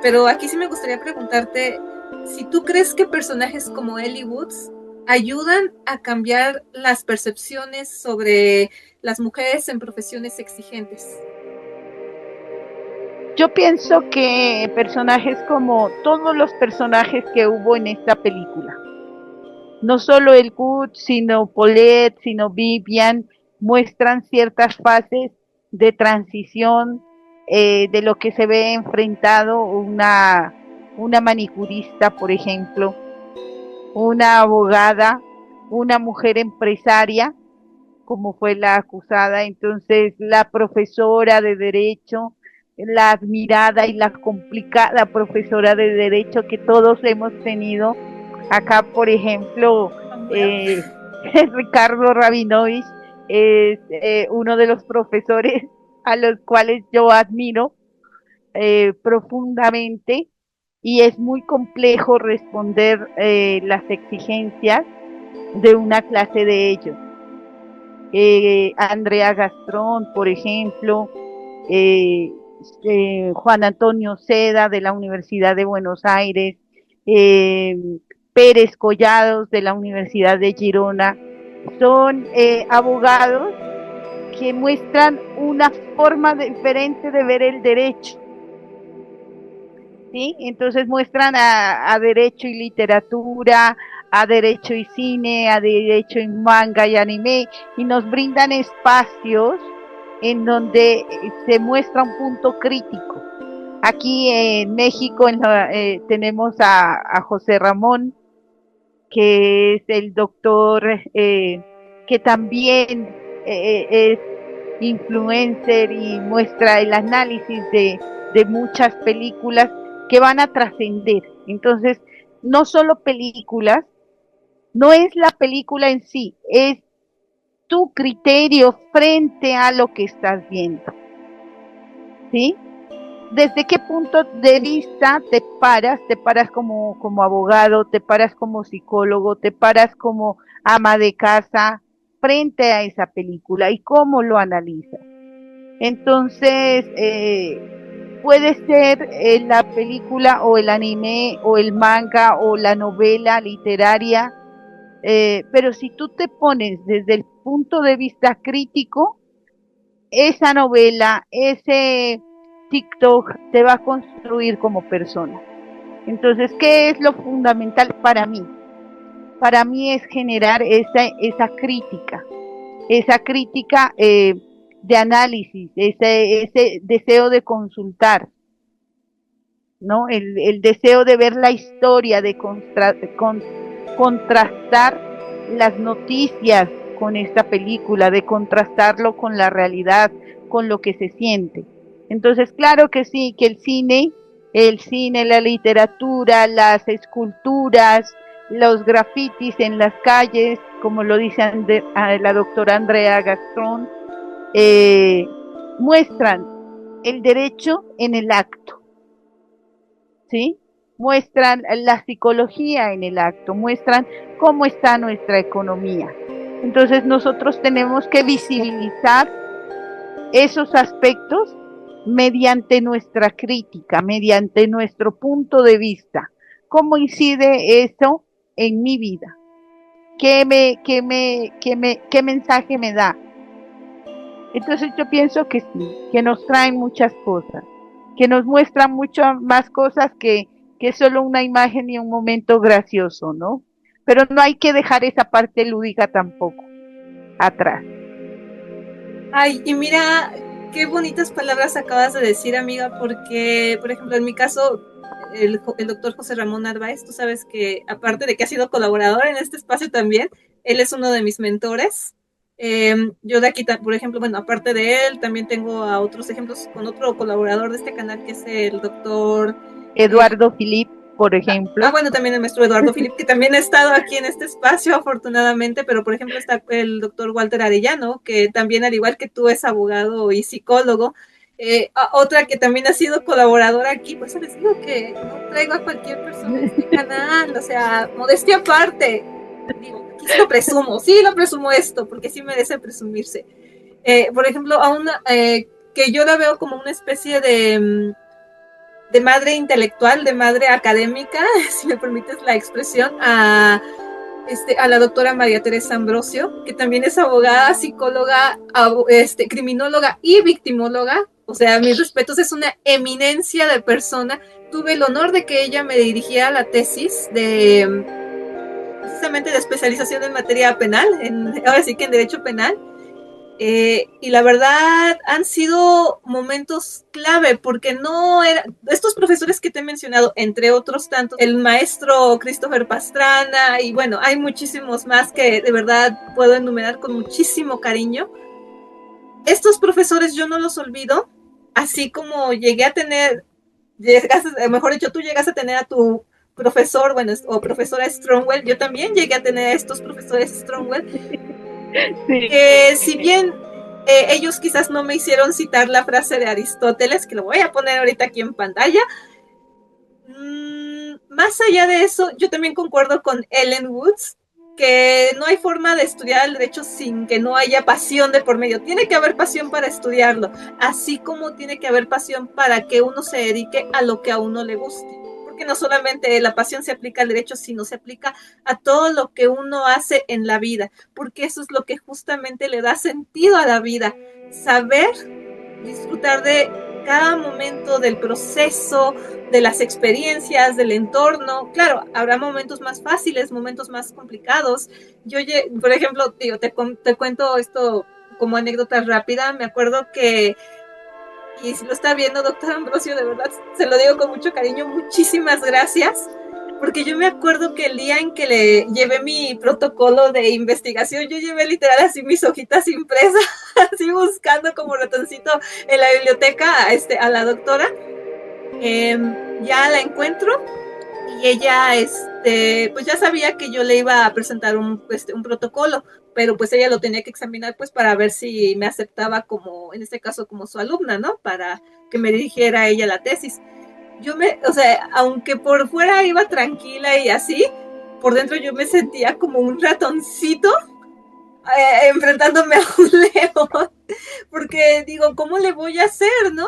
pero aquí sí me gustaría preguntarte si tú crees que personajes como Ellie Woods ayudan a cambiar las percepciones sobre las mujeres en profesiones exigentes? Yo pienso que personajes como todos los personajes que hubo en esta película, no solo el Good, sino Paulette, sino Vivian, muestran ciertas fases de transición de lo que se ve enfrentado una manicurista, por ejemplo, una abogada, una mujer empresaria, como fue la acusada, entonces la profesora de derecho, la admirada y la complicada profesora de derecho que todos hemos tenido. Acá, por ejemplo, eh, Ricardo Rabinovich es uno de los profesores a los cuales yo admiro profundamente, y es muy complejo responder las exigencias de una clase de ellos. Andrea Gastrón, por ejemplo, eh, Juan Antonio Seda de la Universidad de Buenos Aires, eh, Pérez Collados de la Universidad de Girona, son abogados que muestran una forma diferente de ver el derecho. ¿Sí? Entonces muestran a derecho y literatura, a derecho y cine, a derecho y manga y anime, y nos brindan espacios en donde se muestra un punto crítico. Aquí en México tenemos a José Ramón, que es el doctor que también es influencer y muestra el análisis de muchas películas que van a trascender. Entonces, no solo películas, no es la película en sí, es tu criterio frente a lo que estás viendo. ¿Sí? ¿Desde qué punto de vista te paras? Te paras como abogado, te paras como psicólogo, te paras como ama de casa frente a esa película y cómo lo analizas. Entonces, puede ser la película o el anime o el manga o la novela literaria, pero si tú te pones desde el punto de vista crítico, esa novela, ese TikTok te va a construir como persona. Entonces, ¿qué es lo fundamental para mí? Para mí es generar esa crítica de análisis, ese deseo de consultar, ¿no? El deseo de ver la historia, de contrastar las noticias con esta película, de contrastarlo con la realidad, con lo que se siente. Entonces, claro que sí, que el cine, la literatura, las esculturas, los grafitis en las calles, como lo dice la doctora Andrea Gastrón, eh, muestran el derecho en el acto, ¿sí? Muestran la psicología en el acto, muestran cómo está nuestra economía. Entonces nosotros tenemos que visibilizar esos aspectos mediante nuestra crítica, mediante nuestro punto de vista. ¿Cómo incide eso en mi vida? ¿Qué mensaje me da? Entonces yo pienso que sí, que nos traen muchas cosas, que nos muestran muchas más cosas que solo una imagen y un momento gracioso, ¿no? Pero no hay que dejar esa parte lúdica tampoco atrás. Ay, y mira, qué bonitas palabras acabas de decir, amiga, porque, por ejemplo, en mi caso, el doctor José Ramón Narváez, tú sabes que aparte de que ha sido colaborador en este espacio también, él es uno de mis mentores. Yo de aquí, por ejemplo, bueno, aparte de él, también tengo a otros ejemplos con otro colaborador de este canal que es el doctor Eduardo Filip, por ejemplo. bueno, también el maestro Eduardo Filip, que también ha estado aquí en este espacio, afortunadamente, pero por ejemplo está el doctor Walter Arellano, que también, al igual que tú, es abogado y psicólogo. Otra que también ha sido colaboradora aquí, pues les digo que no traigo a cualquier persona de este canal, o sea, modestia aparte. Digo, aquí sí lo presumo esto, porque sí merece presumirse. Por ejemplo, a una que yo la veo como una especie de madre intelectual, de madre académica, si me permites la expresión, a a la doctora María Teresa Ambrosio, que también es abogada, psicóloga, criminóloga y victimóloga. O sea, mis respetos, es una eminencia de persona. Tuve el honor de que ella me dirigiera la tesis precisamente de especialización en materia penal, ahora sí que en derecho penal. Y la verdad han sido momentos clave, porque no era, estos profesores que te he mencionado, entre otros tantos, el maestro Christopher Pastrana, y bueno, hay muchísimos más que de verdad puedo enumerar con muchísimo cariño. Estos profesores yo no los olvido, así como llegué a tener, mejor dicho, tú llegas a tener a tu profesor, bueno, o profesora Strongwell, yo también llegué a tener a estos profesores Strongwell. Sí. Si bien ellos quizás no me hicieron citar la frase de Aristóteles, que lo voy a poner ahorita aquí en pantalla, más allá de eso, yo también concuerdo con Ellen Woods, que no hay forma de estudiar el derecho sin que no haya pasión de por medio. Tiene que haber pasión para estudiarlo, así como tiene que haber pasión para que uno se dedique a lo que a uno le guste. Porque no solamente la pasión se aplica al derecho, sino se aplica a todo lo que uno hace en la vida, porque eso es lo que justamente le da sentido a la vida, saber disfrutar de cada momento del proceso, de las experiencias, del entorno. Claro, habrá momentos más fáciles, momentos más complicados. Yo, por ejemplo, tío, te cuento esto como anécdota rápida. Me acuerdo que, y si lo está viendo, doctor Ambrosio, de verdad, se lo digo con mucho cariño, muchísimas gracias, porque yo me acuerdo que el día en que le llevé mi protocolo de investigación, yo llevé literal así mis hojitas impresas, así buscando como ratoncito en la biblioteca a la doctora. Ya la encuentro y ella pues ya sabía que yo le iba a presentar un protocolo, pero pues ella lo tenía que examinar pues para ver si me aceptaba como, en este caso, como su alumna, ¿no? Para que me dirigiera a ella la tesis. O sea, aunque por fuera iba tranquila y así, por dentro yo me sentía como un ratoncito enfrentándome a un león, porque digo, ¿cómo le voy a hacer, no?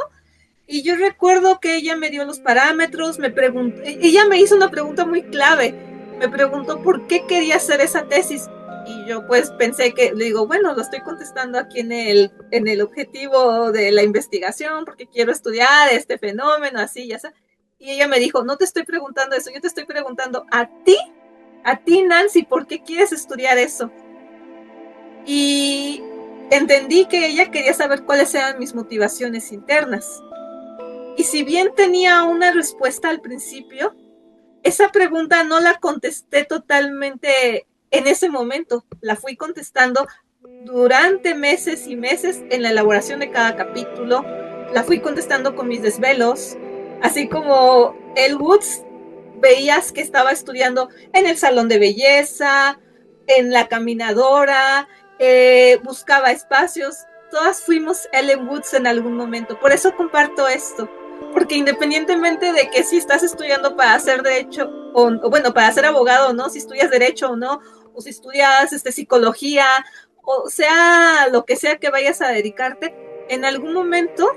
Y yo recuerdo que ella me dio los parámetros, ella me hizo una pregunta muy clave, me preguntó por qué quería hacer esa tesis, y yo pues pensé que, le digo, bueno, lo estoy contestando aquí en el objetivo de la investigación, porque quiero estudiar este fenómeno, así, ya sabes. Y ella me dijo, no te estoy preguntando eso, yo te estoy preguntando a ti Nancy, ¿por qué quieres estudiar eso? Y entendí que ella quería saber cuáles eran mis motivaciones internas. Y si bien tenía una respuesta al principio, esa pregunta no la contesté totalmente en ese momento. La fui contestando durante meses y meses en la elaboración de cada capítulo. La fui contestando con mis desvelos. Así como El Woods, veías que estaba estudiando en el salón de belleza, en la caminadora, buscaba espacios. Todas fuimos Ellen Woods en algún momento. Por eso comparto esto. Porque independientemente de que si estás estudiando para hacer derecho, o bueno, para ser abogado, ¿no? Si estudias derecho o no, o si estudias psicología, o sea, lo que sea que vayas a dedicarte, en algún momento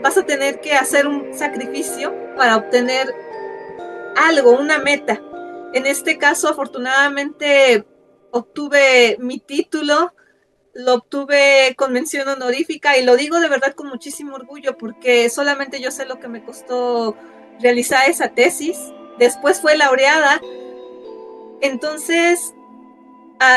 vas a tener que hacer un sacrificio para obtener algo, una meta. En este caso, afortunadamente, obtuve mi título, lo obtuve con mención honorífica, y lo digo de verdad con muchísimo orgullo, porque solamente yo sé lo que me costó realizar esa tesis. Después fue laureada. Entonces,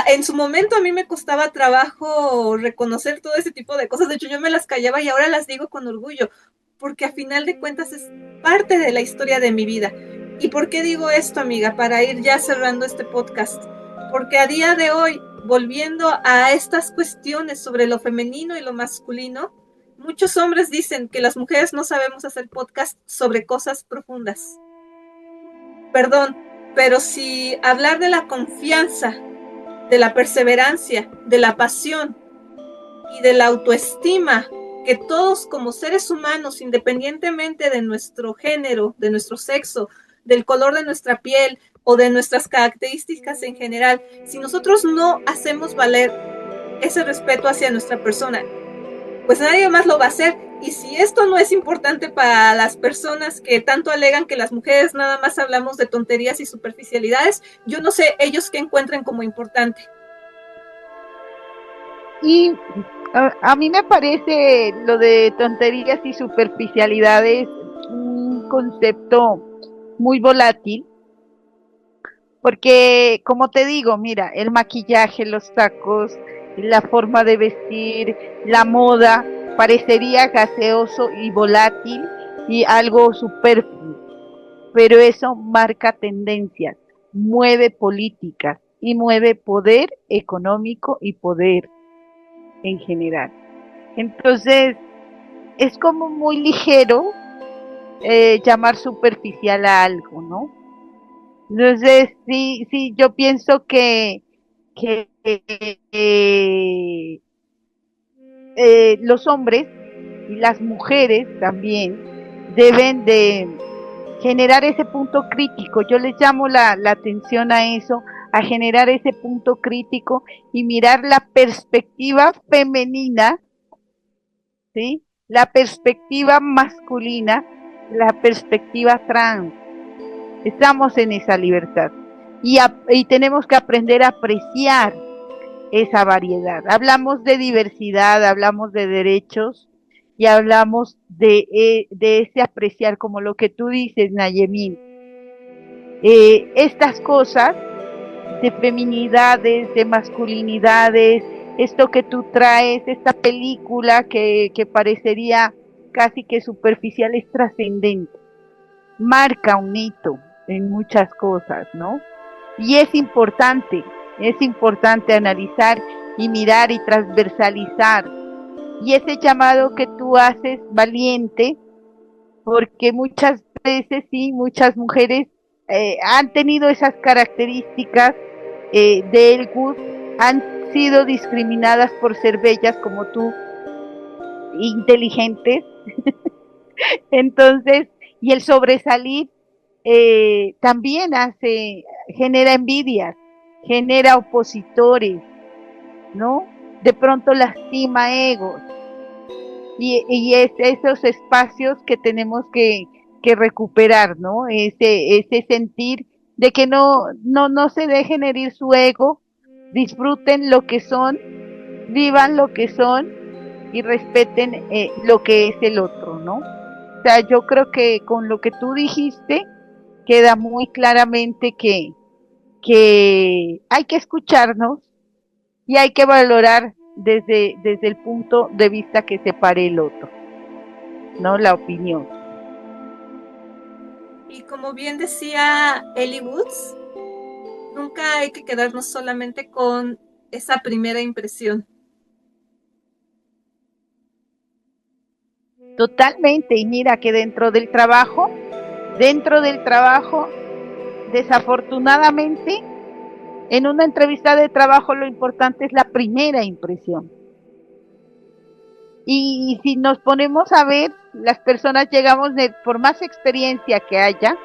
en su momento a mí me costaba trabajo reconocer todo ese tipo de cosas. De hecho, yo me las callaba y ahora las digo con orgullo, porque a final de cuentas es parte de la historia de mi vida. ¿Y por qué digo esto, amiga? Para ir ya cerrando este podcast. Porque a día de hoy, volviendo a estas cuestiones sobre lo femenino y lo masculino, muchos hombres dicen que las mujeres no sabemos hacer podcast sobre cosas profundas. Perdón, pero si hablar de la confianza, de la perseverancia, de la pasión y de la autoestima que todos como seres humanos, independientemente de nuestro género, de nuestro sexo, del color de nuestra piel o de nuestras características en general, si nosotros no hacemos valer ese respeto hacia nuestra persona, pues nadie más lo va a hacer. Y si esto no es importante para las personas que tanto alegan que las mujeres nada más hablamos de tonterías y superficialidades, yo no sé ellos qué encuentren como importante. Y a mí me parece lo de tonterías y superficialidades un concepto muy volátil, porque como te digo, mira, el maquillaje, los tacos, la forma de vestir, la moda, parecería gaseoso y volátil y algo superfluo, pero eso marca tendencias, mueve políticas y mueve poder económico y poder en general. Entonces, es como muy ligero llamar superficial a algo, ¿no? Entonces, sí, sí, yo pienso que los hombres y las mujeres también deben de generar ese punto crítico. Yo les llamo la atención a eso, a generar ese punto crítico y mirar la perspectiva femenina, ¿sí? La perspectiva masculina, la perspectiva trans. Estamos en esa libertad y tenemos que aprender a apreciar esa variedad. Hablamos de diversidad, hablamos de derechos y hablamos de ese apreciar, como lo que tú dices, Nayemín. Estas cosas de feminidades, de masculinidades, esto que tú traes, esta película que parecería casi que superficial, es trascendente, marca un hito en muchas cosas, ¿no? Y es importante analizar y mirar y transversalizar. Y ese llamado que tú haces, valiente, porque muchas veces sí, muchas mujeres han tenido esas características del good, han sido discriminadas por ser bellas como tú, inteligentes. Entonces, y el sobresalir también genera envidias, genera opositores, ¿no? De pronto lastima egos. Y es esos espacios que tenemos que recuperar, ¿no? Ese sentir de que no se dejen herir su ego, disfruten lo que son, vivan lo que son y respeten lo que es el otro, ¿no? O sea, yo creo que con lo que tú dijiste queda muy claramente que hay que escucharnos y hay que valorar desde el punto de vista que separe el otro, ¿no? La opinión. Y como bien decía Ellie Woods, nunca hay que quedarnos solamente con esa primera impresión. Totalmente, y mira que dentro del trabajo, desafortunadamente, en una entrevista de trabajo lo importante es la primera impresión. Y si nos ponemos a ver, las personas llegamos por más experiencia que haya,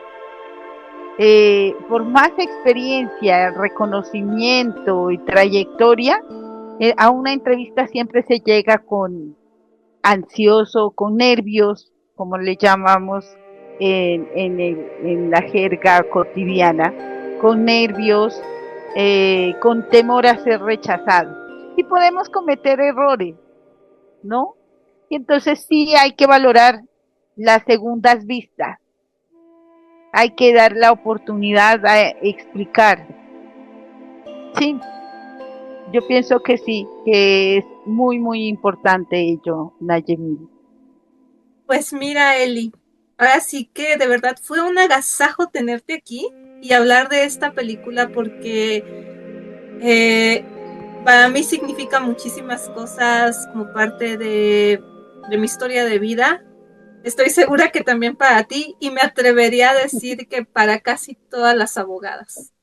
por más experiencia, reconocimiento y trayectoria, a una entrevista siempre se llega con ansioso, con nervios, como le llamamos en la jerga cotidiana, con nervios, con temor a ser rechazado. Y podemos cometer errores, ¿no? Y entonces sí hay que valorar las segundas vistas, hay que dar la oportunidad a explicar. Sí, yo pienso que sí, que es muy, muy importante ello, Nayemi. Pues mira, Eli, ahora sí que de verdad fue un agasajo tenerte aquí y hablar de esta película porque para mí significa muchísimas cosas como parte de mi historia de vida. Estoy segura que también para ti y me atrevería a decir que para casi todas las abogadas.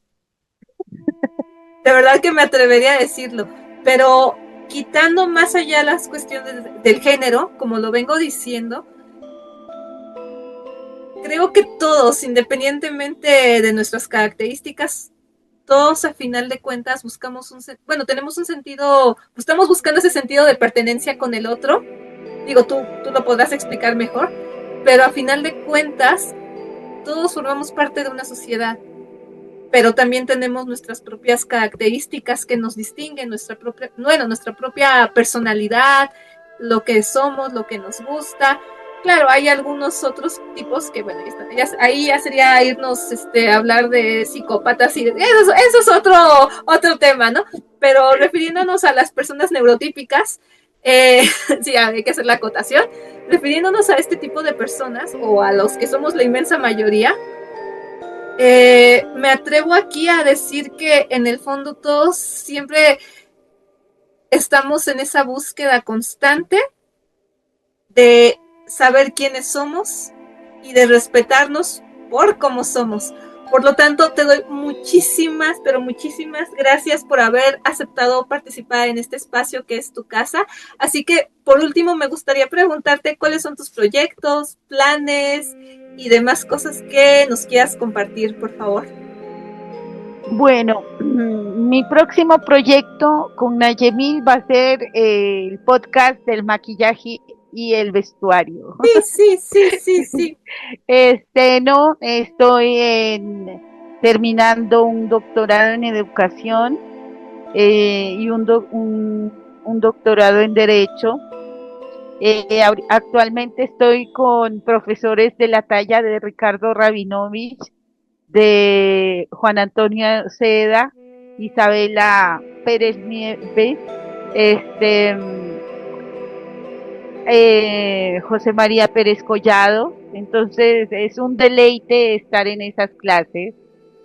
De verdad que me atrevería a decirlo, pero quitando más allá las cuestiones del género, como lo vengo diciendo, creo que todos, independientemente de nuestras características, todos a final de cuentas buscamos tenemos un sentido, estamos buscando ese sentido de pertenencia con el otro Digo, tú lo podrás explicar mejor, pero a final de cuentas, todos formamos parte de una sociedad, pero también tenemos nuestras propias características que nos distinguen, nuestra propia personalidad, lo que somos, lo que nos gusta. Claro, hay algunos otros tipos que, bueno, ahí ya sería irnos a hablar de psicópatas y eso es otro tema, ¿no? Pero refiriéndonos a las personas neurotípicas, sí, hay que hacer la acotación, refiriéndonos a este tipo de personas o a los que somos la inmensa mayoría, me atrevo aquí a decir que en el fondo todos siempre estamos en esa búsqueda constante de saber quiénes somos y de respetarnos por cómo somos. Por lo tanto, te doy muchísimas, pero muchísimas gracias por haber aceptado participar en este espacio que es tu casa. Así que, por último, me gustaría preguntarte cuáles son tus proyectos, planes y demás cosas que nos quieras compartir, por favor. Bueno, mi próximo proyecto con Nayemil va a ser el podcast del maquillaje y el vestuario. Sí. No, terminando un doctorado en educación y un doctorado en derecho. Actualmente estoy con profesores de la talla de Ricardo Rabinovich, de Juan Antonio Seda, Isabela Pérez Nieves, José María Pérez Collado. Entonces es un deleite estar en esas clases.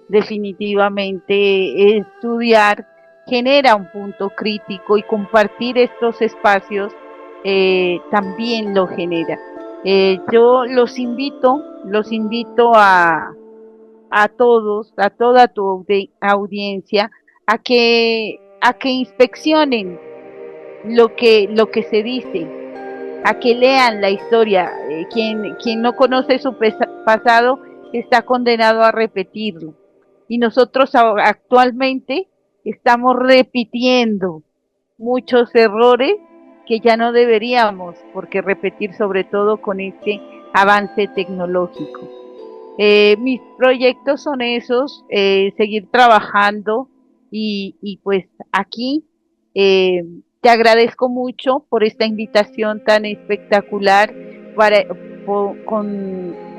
Definitivamente estudiar genera un punto crítico y compartir estos espacios también lo genera. Yo los invito a todos, a toda tu audiencia, a que inspeccionen lo que se dice, a que lean la historia. Quien no conoce su pasado está condenado a repetirlo. Y nosotros actualmente estamos repitiendo muchos errores que ya no deberíamos, porque repetir, sobre todo con este avance tecnológico. Mis proyectos son esos, seguir trabajando y pues aquí te agradezco mucho por esta invitación tan espectacular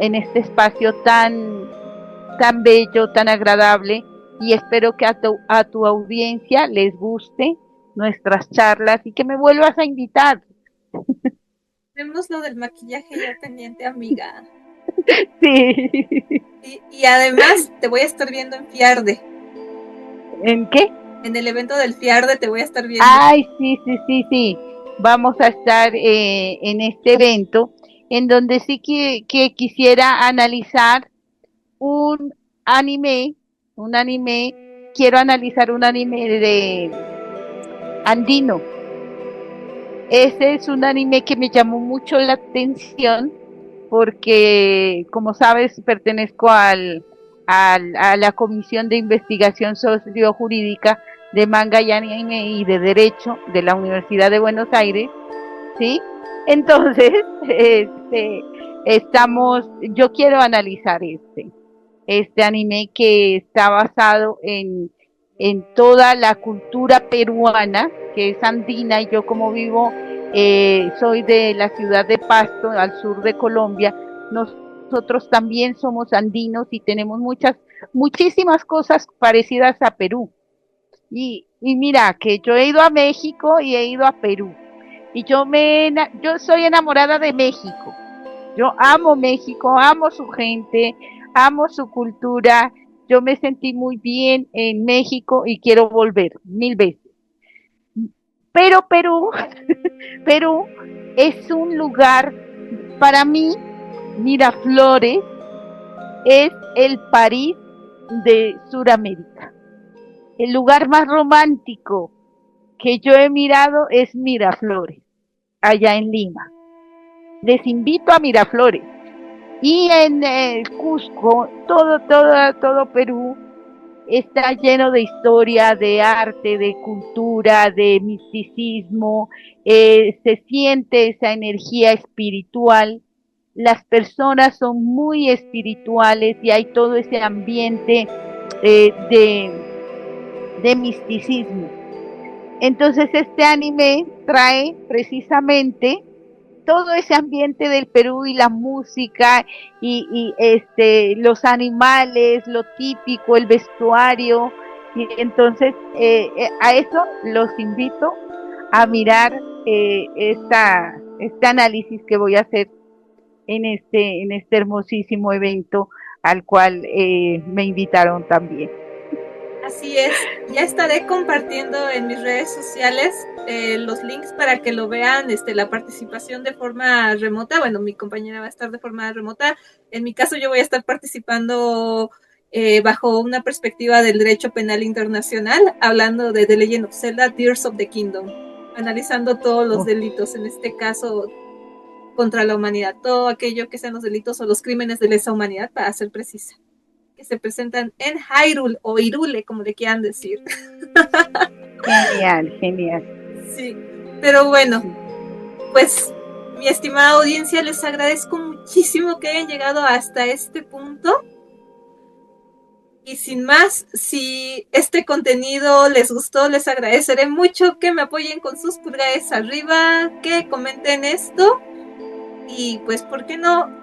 en este espacio tan bello, tan agradable, y espero que a tu audiencia les guste nuestras charlas y que me vuelvas a invitar. Tenemos lo del maquillaje ya pendiente, amiga. Sí. Y además te voy a estar viendo en Fiarde. ¿En qué? En el evento del Fiarde te voy a estar viendo. Ay, sí. Vamos a estar en este evento, en donde sí que quisiera analizar un anime, quiero analizar un anime de andino. Ese es un anime que me llamó mucho la atención porque, como sabes, pertenezco a la Comisión de Investigación Sociojurídica de Manga y Anime y de Derecho de la Universidad de Buenos Aires, ¿sí? Entonces, yo quiero analizar este anime que está basado en toda la cultura peruana, que es andina, y yo como vivo, soy de la ciudad de Pasto, al sur de Colombia. Nosotros también somos andinos y tenemos muchísimas cosas parecidas a Perú. Y mira, que yo he ido a México y he ido a Perú. Y yo soy enamorada de México. Yo amo México, amo su gente, amo su cultura. Yo me sentí muy bien en México y quiero volver 1000 veces. Pero Perú es un lugar, para mí, Miraflores es el París de Sudamérica. El lugar más romántico que yo he mirado es Miraflores, allá en Lima. Les invito a Miraflores. Y en Cusco, todo Perú, está lleno de historia, de arte, de cultura, de misticismo, se siente esa energía espiritual, las personas son muy espirituales y hay todo ese ambiente de misticismo. Entonces este anime trae precisamente todo ese ambiente del Perú y la música y los animales, lo típico, el vestuario, y entonces a eso los invito a mirar este análisis que voy a hacer en este hermosísimo evento al cual me invitaron también. Así es, ya estaré compartiendo en mis redes sociales los links para que lo vean, la participación de forma remota. Bueno, mi compañera va a estar de forma remota. En mi caso, yo voy a estar participando bajo una perspectiva del derecho penal internacional, hablando de The Legend of Zelda, Tears of the Kingdom, analizando todos los delitos, en este caso contra la humanidad, todo aquello que sean los delitos o los crímenes de lesa humanidad, para ser precisa, que se presentan en Hyrule o Hyrule, como le quieran decir. Genial, genial. Sí, pero bueno, pues mi estimada audiencia, les agradezco muchísimo que hayan llegado hasta este punto. Y sin más, si este contenido les gustó, les agradeceré mucho que me apoyen con sus pulgares arriba, que comenten esto y pues, ¿por qué no?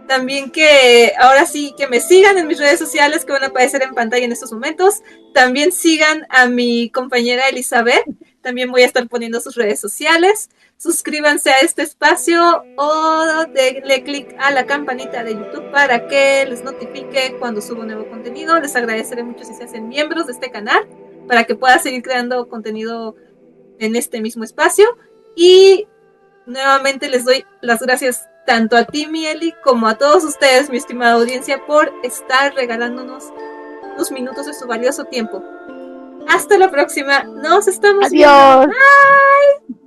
También que ahora sí que me sigan en mis redes sociales que van a aparecer en pantalla en estos momentos. También sigan a mi compañera Elizabeth. También voy a estar poniendo sus redes sociales. Suscríbanse a este espacio o denle click a la campanita de YouTube para que les notifique cuando subo nuevo contenido. Les agradeceré mucho si se hacen miembros de este canal para que pueda seguir creando contenido en este mismo espacio. Y nuevamente les doy las gracias tanto a ti, Mieli, como a todos ustedes, mi estimada audiencia, por estar regalándonos unos minutos de su valioso tiempo. Hasta la próxima. Nos estamos viendo. Adiós. Bye.